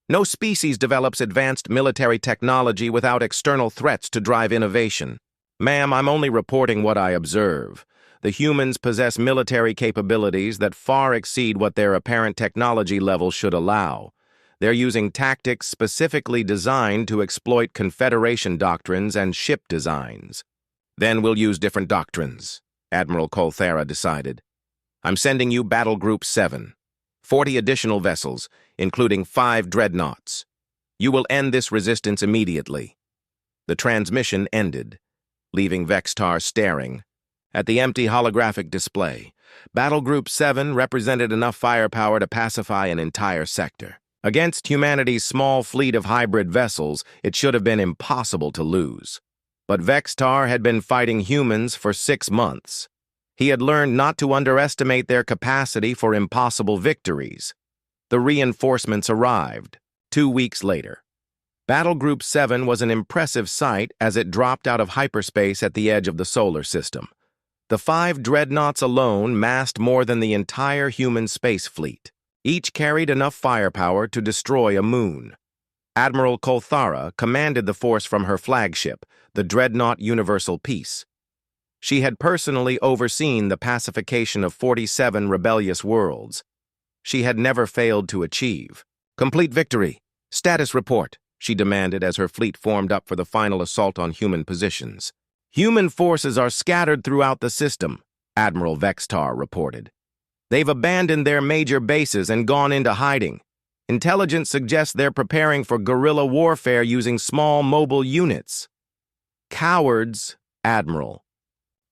No species develops advanced military technology without external threats to drive innovation. Ma'am, I'm only reporting what I observe. the humans possess military capabilities that far exceed what their apparent technology level should allow. They're using tactics specifically designed to exploit Confederation doctrines and ship designs. Then we'll use different doctrines, Admiral Colthera decided. I'm sending you Battle Group 7, 40 additional vessels, including 5 dreadnoughts. You will end this resistance immediately. The transmission ended, leaving Vextar staring at the empty holographic display. Battle Group 7 represented enough firepower to pacify an entire sector. Against humanity's small fleet of hybrid vessels, it should have been impossible to lose. But Vextar had been fighting humans for 6 months. He had learned not to underestimate their capacity for impossible victories. The reinforcements arrived 2 weeks later. Battle Group 7 was an impressive sight as it dropped out of hyperspace at the edge of the solar system. The 5 dreadnoughts alone massed more than the entire human space fleet. Each carried enough firepower to destroy a moon. Admiral Colthara commanded the force from her flagship, the Dreadnought Universal Peace. She had personally overseen the pacification of 47 rebellious worlds. She had never failed to achieve. Complete victory. Status report, she demanded as her fleet formed up for the final assault on human positions. Human forces are scattered throughout the system, Admiral Vextar reported. They've abandoned their major bases and gone into hiding. Intelligence suggests they're preparing for guerrilla warfare using small mobile units. Cowards, Admiral,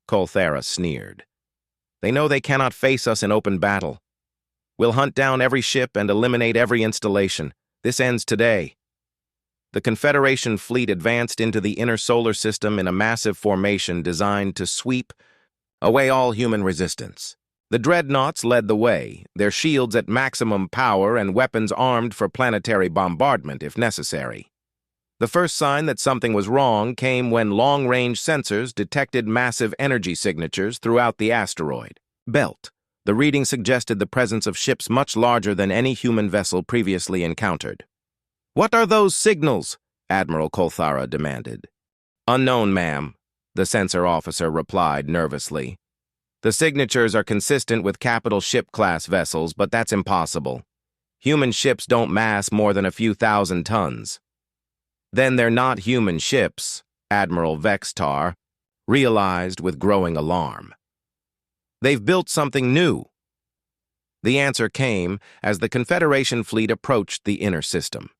Colthera sneered. They know they cannot face us in open battle. We'll hunt down every ship and eliminate every installation. This ends today. The Confederation fleet advanced into the inner solar system in a massive formation designed to sweep away all human resistance. The dreadnoughts led the way, their shields at maximum power and weapons armed for planetary bombardment if necessary. The first sign that something was wrong came when long-range sensors detected massive energy signatures throughout the asteroid belt. The reading suggested the presence of ships much larger than any human vessel previously encountered. "What are those signals?" Admiral Colthara demanded. "Unknown, ma'am," the sensor officer replied nervously. "The signatures are consistent with capital ship-class vessels, but that's impossible. Human ships don't mass more than a few thousand tons." "Then they're not human ships," Admiral Vextar realized with growing alarm. "They've built something new." The answer came as the Confederation fleet approached the inner system.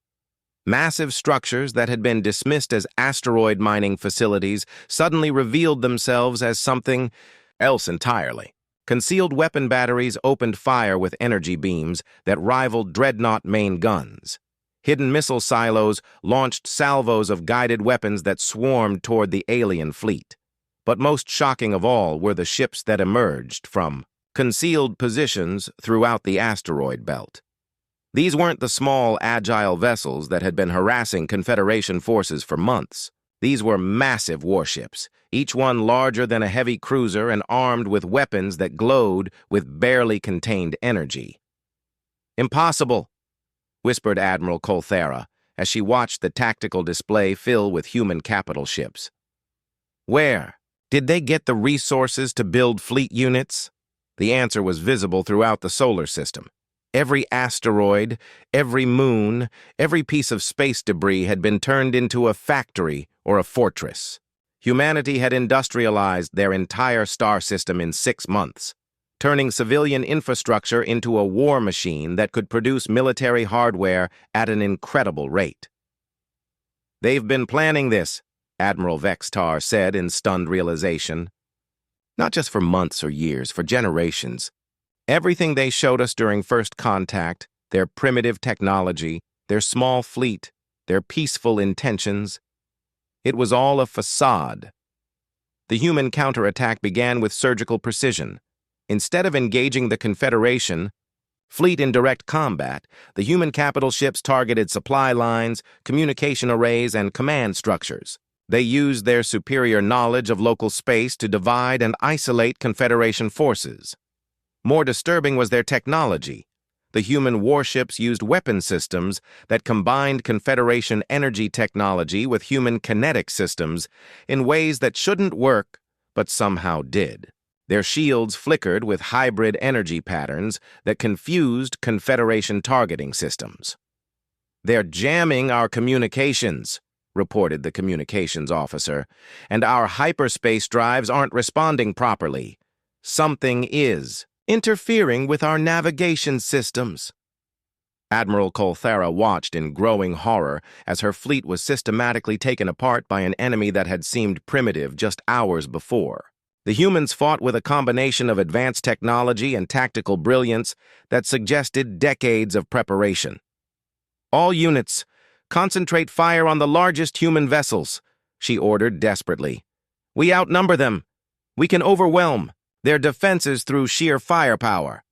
Massive structures that had been dismissed as asteroid mining facilities suddenly revealed themselves as something else entirely. Concealed weapon batteries opened fire with energy beams that rivaled dreadnought main guns. Hidden missile silos launched salvos of guided weapons that swarmed toward the alien fleet. But most shocking of all were the ships that emerged from concealed positions throughout the asteroid belt. These weren't the small, agile vessels that had been harassing Confederation forces for months. These were massive warships, each one larger than a heavy cruiser and armed with weapons that glowed with barely contained energy. "Impossible," whispered Admiral Colthera as she watched the tactical display fill with human capital ships. Where? Did they get the resources to build fleet units? The answer was visible throughout the solar system. Every asteroid, every moon, every piece of space debris had been turned into a factory or a fortress. Humanity had industrialized their entire star system in 6 months, turning civilian infrastructure into a war machine that could produce military hardware at an incredible rate. "They've been planning this," Admiral Vextar said in stunned realization. "Not just for months or years, for generations. Everything they showed us during first contact, their primitive technology, their small fleet, their peaceful intentions, it was all a facade." The human counterattack began with surgical precision. Instead of engaging the Confederation fleet in direct combat, the human capital ships targeted supply lines, communication arrays, and command structures. They used their superior knowledge of local space to divide and isolate Confederation forces. More disturbing was their technology. The human warships used weapon systems that combined Confederation energy technology with human kinetic systems in ways that shouldn't work, but somehow did. Their shields flickered with hybrid energy patterns that confused Confederation targeting systems. "They're jamming our communications," reported the communications officer, "and our hyperspace drives aren't responding properly. Something is interfering with our navigation systems." Admiral Colthera watched in growing horror as her fleet was systematically taken apart by an enemy that had seemed primitive just hours before. The humans fought with a combination of advanced technology and tactical brilliance that suggested decades of preparation. "All units, concentrate fire on the largest human vessels," she ordered desperately. "We outnumber them. We can overwhelm their defenses through sheer firepower."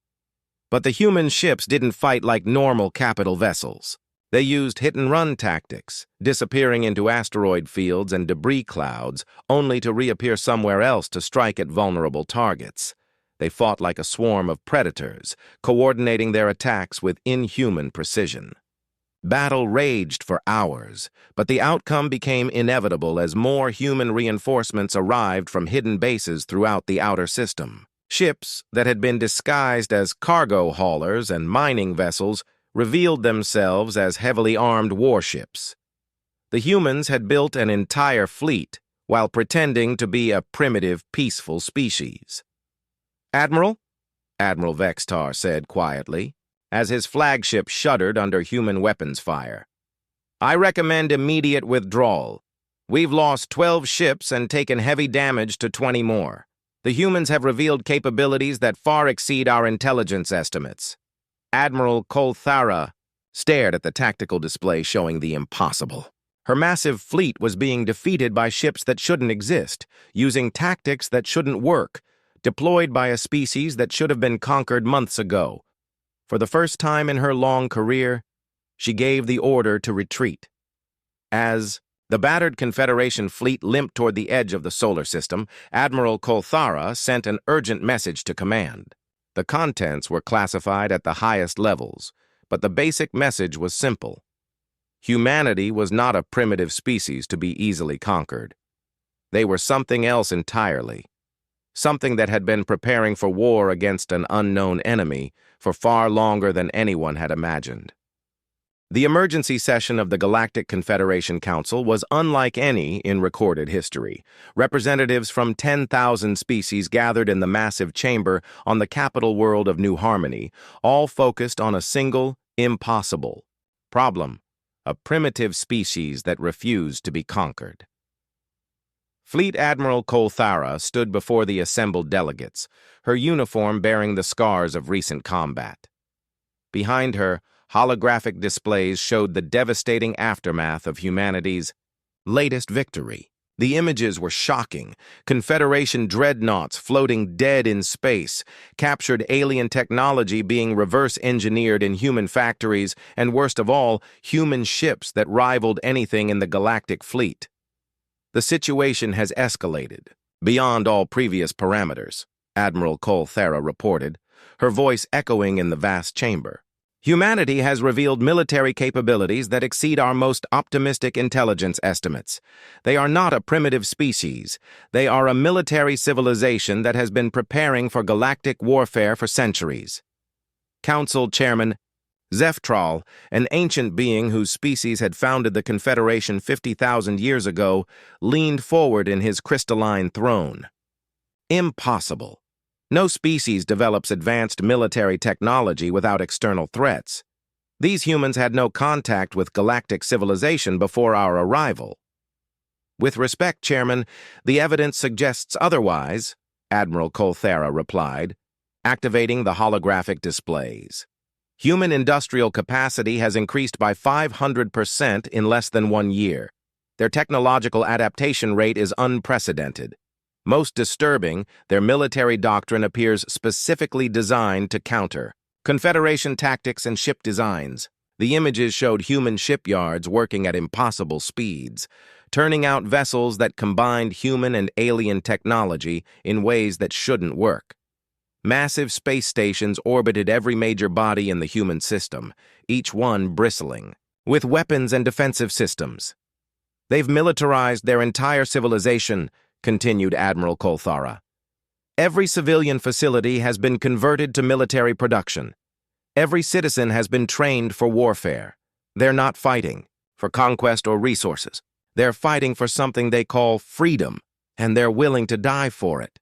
But the human ships didn't fight like normal capital vessels. They used hit-and-run tactics, disappearing into asteroid fields and debris clouds, only to reappear somewhere else to strike at vulnerable targets. They fought like a swarm of predators, coordinating their attacks with inhuman precision. Battle raged for hours, but the outcome became inevitable as more human reinforcements arrived from hidden bases throughout the outer system. Ships that had been disguised as cargo haulers and mining vessels revealed themselves as heavily armed warships. The humans had built an entire fleet while pretending to be a primitive, peaceful species. "Admiral?" Admiral Vextar said quietly, as his flagship shuddered under human weapons fire. "I recommend immediate withdrawal. We've lost 12 ships and taken heavy damage to 20 more. The humans have revealed capabilities that far exceed our intelligence estimates." Admiral Colthara stared at the tactical display showing the impossible. Her massive fleet was being defeated by ships that shouldn't exist, using tactics that shouldn't work, deployed by a species that should have been conquered months ago. For the first time in her long career, she gave the order to retreat. As the battered Confederation fleet limped toward the edge of the solar system, Admiral Colthara sent an urgent message to command. The contents were classified at the highest levels, but the basic message was simple. Humanity was not a primitive species to be easily conquered. They were something else entirely, something that had been preparing for war against an unknown enemy for far longer than anyone had imagined. The emergency session of the Galactic Confederation Council was unlike any in recorded history. Representatives from 10,000 species gathered in the massive chamber on the capital world of New Harmony, all focused on a single, impossible problem: a primitive species that refused to be conquered. Fleet Admiral Colthara stood before the assembled delegates, her uniform bearing the scars of recent combat. Behind her, holographic displays showed the devastating aftermath of humanity's latest victory. The images were shocking. Confederation dreadnoughts floating dead in space, captured alien technology being reverse-engineered in human factories, and worst of all, human ships that rivaled anything in the galactic fleet. "The situation has escalated beyond all previous parameters," Admiral Colthara reported, her voice echoing in the vast chamber. "Humanity has revealed military capabilities that exceed our most optimistic intelligence estimates. They are not a primitive species. They are a military civilization that has been preparing for galactic warfare for centuries." Council Chairman Zeftral, an ancient being whose species had founded the Confederation 50,000 years ago, leaned forward in his crystalline throne. "Impossible. No species develops advanced military technology without external threats. These humans had no contact with galactic civilization before our arrival." "With respect, Chairman, the evidence suggests otherwise," Admiral Colthara replied, activating the holographic displays. "Human industrial capacity has increased by 500% in less than 1 year. Their technological adaptation rate is unprecedented. Most disturbing, their military doctrine appears specifically designed to counter Confederation tactics and ship designs. The images showed human shipyards working at impossible speeds, turning out vessels that combined human and alien technology in ways that shouldn't work. Massive space stations orbited every major body in the human system, each one bristling with weapons and defensive systems. "They've militarized their entire civilization," continued Admiral Colthara. Every civilian facility has been converted to military production. Every citizen has been trained for warfare. They're not fighting for conquest or resources. They're fighting for something they call freedom, and they're willing to die for it.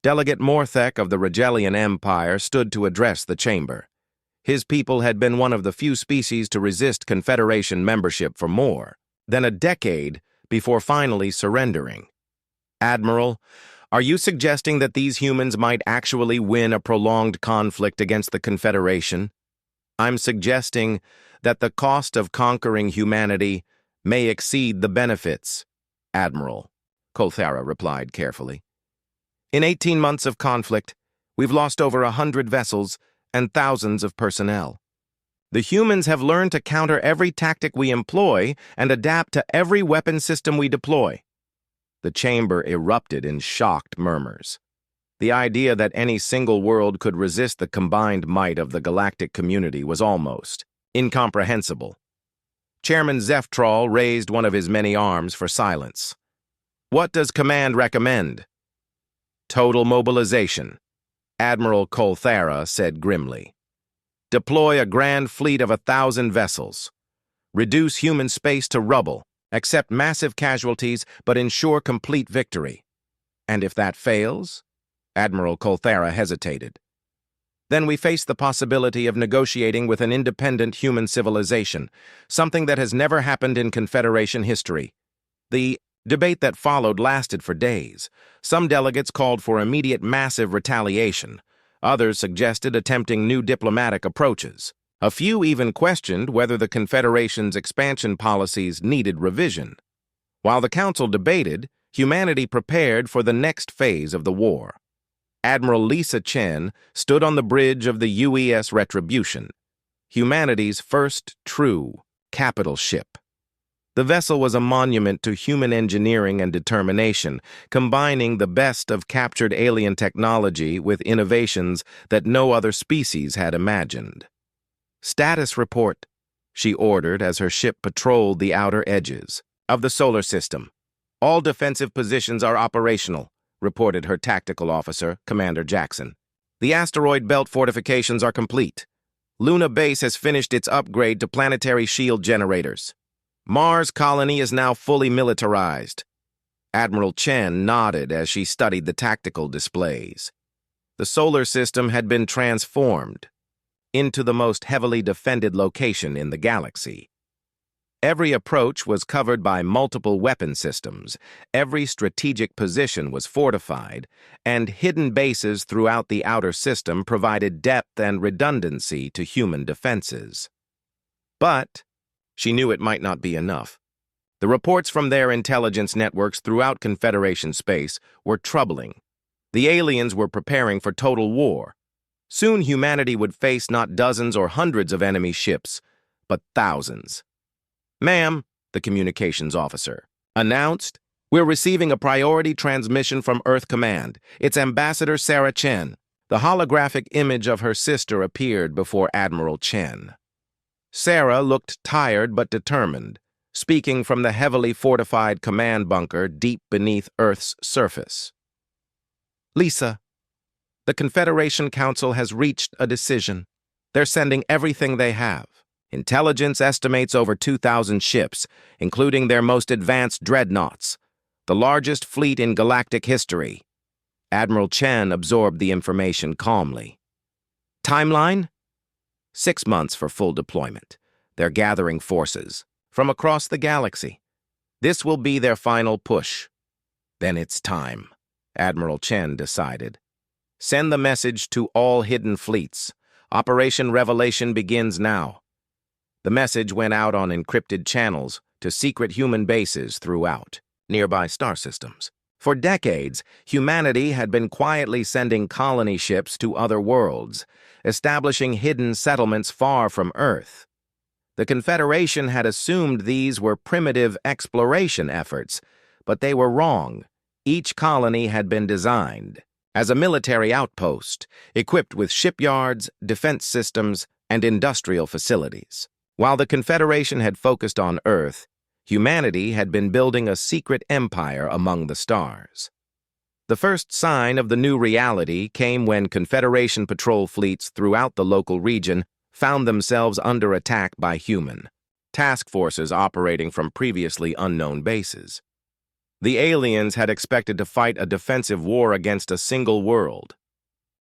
Delegate Morthek of the Regellian Empire stood to address the chamber. His people had been one of the few species to resist Confederation membership for more than a decade before finally surrendering. Admiral, are you suggesting that these humans might actually win a prolonged conflict against the Confederation? I'm suggesting that the cost of conquering humanity may exceed the benefits, Admiral, Kolthara replied carefully. In 18 months of conflict, we've lost over 100 vessels and thousands of personnel. The humans have learned to counter every tactic we employ and adapt to every weapon system we deploy. The chamber erupted in shocked murmurs. The idea that any single world could resist the combined might of the galactic community was almost incomprehensible. Chairman Zeftrol raised one of his many arms for silence. What does Command recommend? Total mobilization, Admiral Kolthara said grimly. Deploy a grand fleet of 1,000 vessels. Reduce human space to rubble. Accept massive casualties, but ensure complete victory. And if that fails? Admiral Kolthara hesitated. Then we face the possibility of negotiating with an independent human civilization, something that has never happened in Confederation history. The debate that followed lasted for days. Some delegates called for immediate massive retaliation. Others suggested attempting new diplomatic approaches. A few even questioned whether the Confederation's expansion policies needed revision. While the Council debated, humanity prepared for the next phase of the war. Admiral Lisa Chen stood on the bridge of the UES Retribution, humanity's first true capital ship. The vessel was a monument to human engineering and determination, combining the best of captured alien technology with innovations that no other species had imagined. Status report, she ordered as her ship patrolled the outer edges of the solar system. All defensive positions are operational, reported her tactical officer, Commander Jackson. The asteroid belt fortifications are complete. Luna Base has finished its upgrade to planetary shield generators. Mars colony is now fully militarized. Admiral Chen nodded as she studied the tactical displays. The solar system had been transformed into the most heavily defended location in the galaxy. Every approach was covered by multiple weapon systems, every strategic position was fortified, and hidden bases throughout the outer system provided depth and redundancy to human defenses. But she knew it might not be enough. The reports from their intelligence networks throughout Confederation space were troubling. The aliens were preparing for total war. Soon humanity would face not dozens or hundreds of enemy ships, but thousands. Ma'am, the communications officer announced, we're receiving a priority transmission from Earth Command. It's Ambassador Sarah Chen. The holographic image of her sister appeared before Admiral Chen. Sarah looked tired but determined, speaking from the heavily fortified command bunker deep beneath Earth's surface. Lisa, the Confederation Council has reached a decision. They're sending everything they have. Intelligence estimates over 2,000 ships, including their most advanced dreadnoughts, the largest fleet in galactic history. Admiral Chen absorbed the information calmly. Timeline? 6 months for full deployment. They're gathering forces from across the galaxy. This will be their final push. Then it's time, Admiral Chen decided. Send the message to all hidden fleets. Operation Revelation begins now. The message went out on encrypted channels to secret human bases throughout nearby star systems. For decades, humanity had been quietly sending colony ships to other worlds, establishing hidden settlements far from Earth. The Confederation had assumed these were primitive exploration efforts, but they were wrong. Each colony had been designed as a military outpost, equipped with shipyards, defense systems, and industrial facilities. While the Confederation had focused on Earth, humanity had been building a secret empire among the stars. The first sign of the new reality came when Confederation patrol fleets throughout the local region found themselves under attack by human task forces operating from previously unknown bases. The aliens had expected to fight a defensive war against a single world.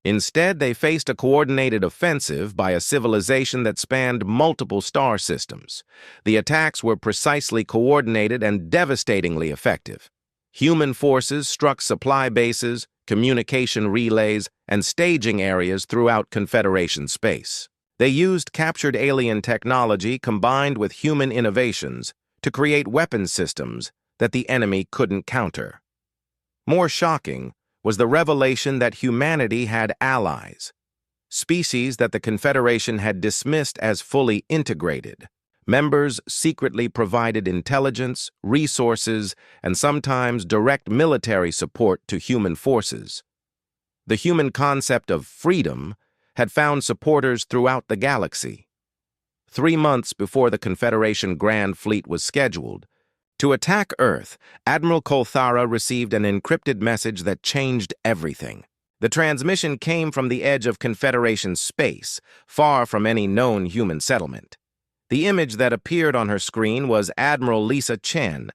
Instead, they faced a coordinated offensive by a civilization that spanned multiple star systems. The attacks were precisely coordinated and devastatingly effective. Human forces struck supply bases, communication relays, and staging areas throughout Confederation space. They used captured alien technology combined with human innovations to create weapon systems that the enemy couldn't counter. More shocking was the revelation that humanity had allies, species that the Confederation had dismissed as fully integrated. Members secretly provided intelligence, resources, and sometimes direct military support to human forces. The human concept of freedom had found supporters throughout the galaxy. 3 months before the Confederation Grand Fleet was scheduled to attack Earth, Admiral Kolthara received an encrypted message that changed everything. The transmission came from the edge of Confederation space, far from any known human settlement. The image that appeared on her screen was Admiral Lisa Chen,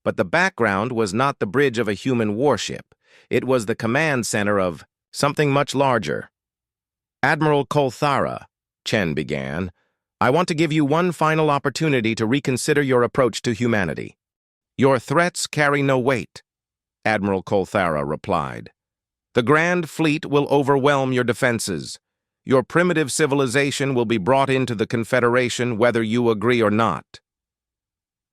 but the background was not the bridge of a human warship. It was the command center of something much larger. "Admiral Kolthara," Chen began, "I want to give you one final opportunity to reconsider your approach to humanity." "Your threats carry no weight," Admiral Kolthara replied. "The Grand Fleet will overwhelm your defenses. Your primitive civilization will be brought into the Confederation whether you agree or not."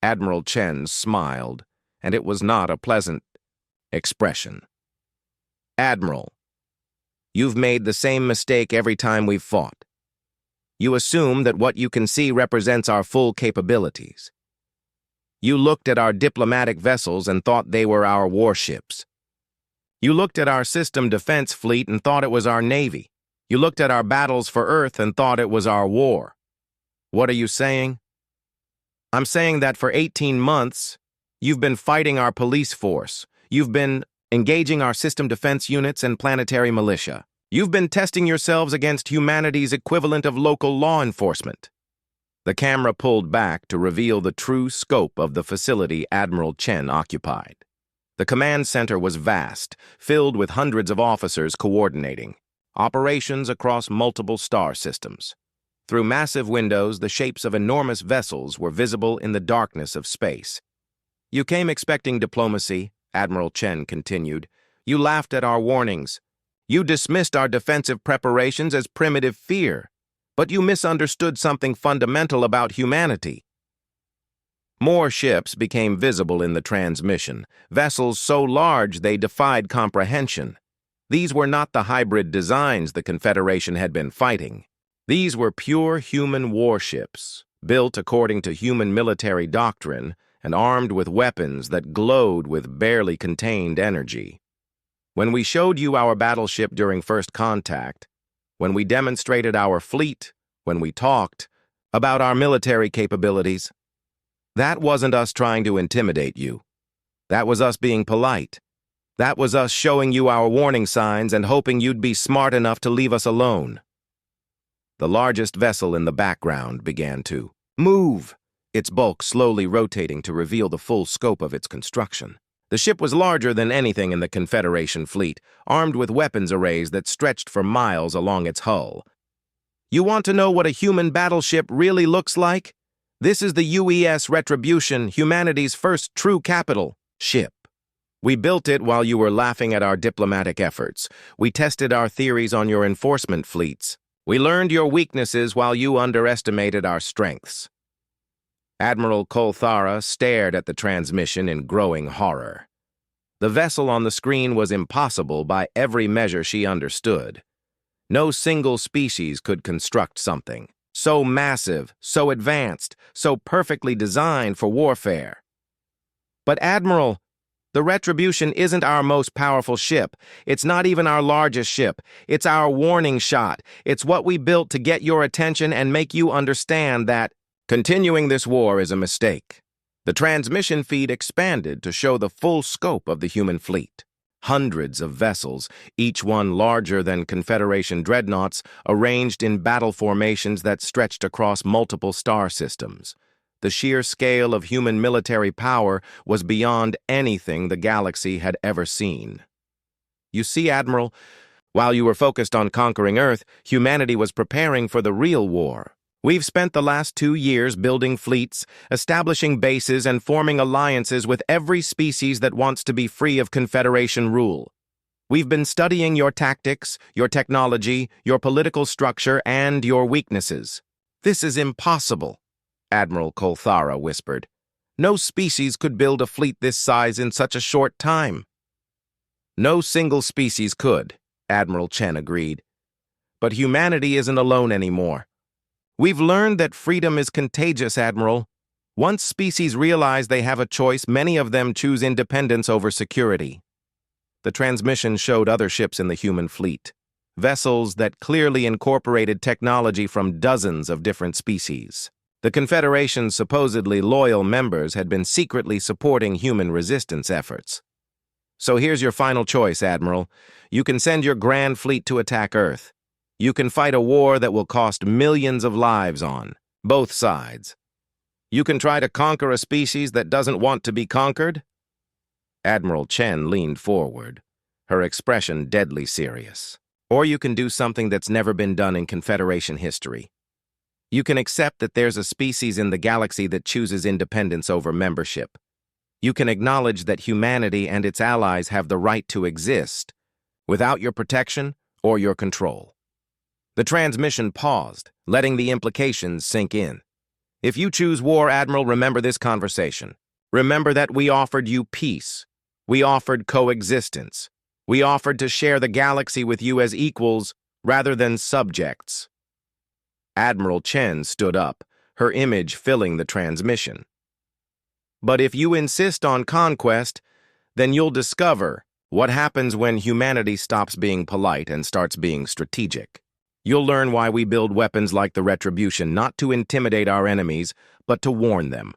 Admiral Chen smiled, and it was not a pleasant expression. "Admiral, you've made the same mistake every time we've fought. You assume that what you can see represents our full capabilities. You looked at our diplomatic vessels and thought they were our warships. You looked at our system defense fleet and thought it was our navy. You looked at our battles for Earth and thought it was our war. What are you saying? I'm saying that for 18 months, you've been fighting our police force. You've been engaging our system defense units and planetary militia. You've been testing yourselves against humanity's equivalent of local law enforcement." The camera pulled back to reveal the true scope of the facility Admiral Chen occupied. The command center was vast, filled with hundreds of officers coordinating operations across multiple star systems. Through massive windows, the shapes of enormous vessels were visible in the darkness of space. "You came expecting diplomacy," Admiral Chen continued. "You laughed at our warnings. You dismissed our defensive preparations as primitive fear. But you misunderstood something fundamental about humanity." More ships became visible in the transmission, vessels so large they defied comprehension. These were not the hybrid designs the Confederation had been fighting. These were pure human warships, built according to human military doctrine and armed with weapons that glowed with barely contained energy. When we showed you our battleship during first contact, when we demonstrated our fleet, when we talked about our military capabilities, that wasn't us trying to intimidate you. That was us being polite. That was us showing you our warning signs and hoping you'd be smart enough to leave us alone. The largest vessel in the background began to move, its bulk slowly rotating to reveal the full scope of its construction. The ship was larger than anything in the Confederation fleet, armed with weapons arrays that stretched for miles along its hull. "You want to know what a human battleship really looks like? This is the UES Retribution, humanity's first true capital ship. We built it while you were laughing at our diplomatic efforts. We tested our theories on your enforcement fleets. We learned your weaknesses while you underestimated our strengths." Admiral Kolthara stared at the transmission in growing horror. The vessel on the screen was impossible by every measure she understood. No single species could construct something so massive, so advanced, so perfectly designed for warfare. "But Admiral, the Retribution isn't our most powerful ship. It's not even our largest ship. It's our warning shot. It's what we built to get your attention and make you understand that continuing this war is a mistake." The transmission feed expanded to show the full scope of the human fleet. Hundreds of vessels, each one larger than Confederation dreadnoughts, arranged in battle formations that stretched across multiple star systems. The sheer scale of human military power was beyond anything the galaxy had ever seen. You see, Admiral, while you were focused on conquering Earth, humanity was preparing for the real war. We've spent the last 2 years building fleets, establishing bases, and forming alliances with every species that wants to be free of Confederation rule. We've been studying your tactics, your technology, your political structure, and your weaknesses. This is impossible, Admiral Kolthara whispered. No species could build a fleet this size in such a short time. No single species could, Admiral Chen agreed. But humanity isn't alone anymore. We've learned that freedom is contagious, Admiral. Once species realize they have a choice, many of them choose independence over security. The transmission showed other ships in the human fleet, vessels that clearly incorporated technology from dozens of different species. The Confederation's supposedly loyal members had been secretly supporting human resistance efforts. So here's your final choice, Admiral. You can send your grand fleet to attack Earth. You can fight a war that will cost millions of lives on both sides. You can try to conquer a species that doesn't want to be conquered. Admiral Chen leaned forward, her expression deadly serious. Or you can do something that's never been done in Confederation history. You can accept that there's a species in the galaxy that chooses independence over membership. You can acknowledge that humanity and its allies have the right to exist without your protection or your control. The transmission paused, letting the implications sink in. If you choose war, Admiral, remember this conversation. Remember that we offered you peace. We offered coexistence. We offered to share the galaxy with you as equals rather than subjects. Admiral Chen stood up, her image filling the transmission. But if you insist on conquest, then you'll discover what happens when humanity stops being polite and starts being strategic. You'll learn why we build weapons like the Retribution, not to intimidate our enemies, but to warn them.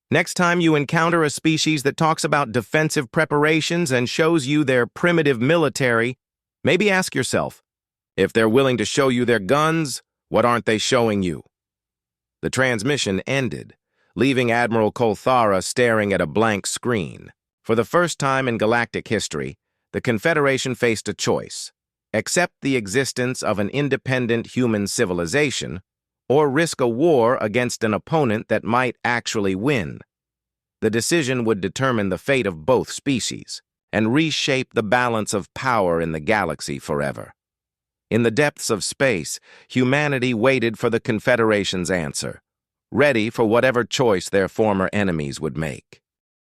Next time you encounter a species that talks about defensive preparations and shows you their primitive military, maybe ask yourself, if they're willing to show you their guns, what aren't they showing you? The transmission ended, leaving Admiral Kolthara staring at a blank screen. For the first time in galactic history, the Confederation faced a choice: accept the existence of an independent human civilization, or risk a war against an opponent that might actually win. The decision would determine the fate of both species and reshape the balance of power in the galaxy forever. In the depths of space, humanity waited for the Confederation's answer, ready for whatever choice their former enemies would make.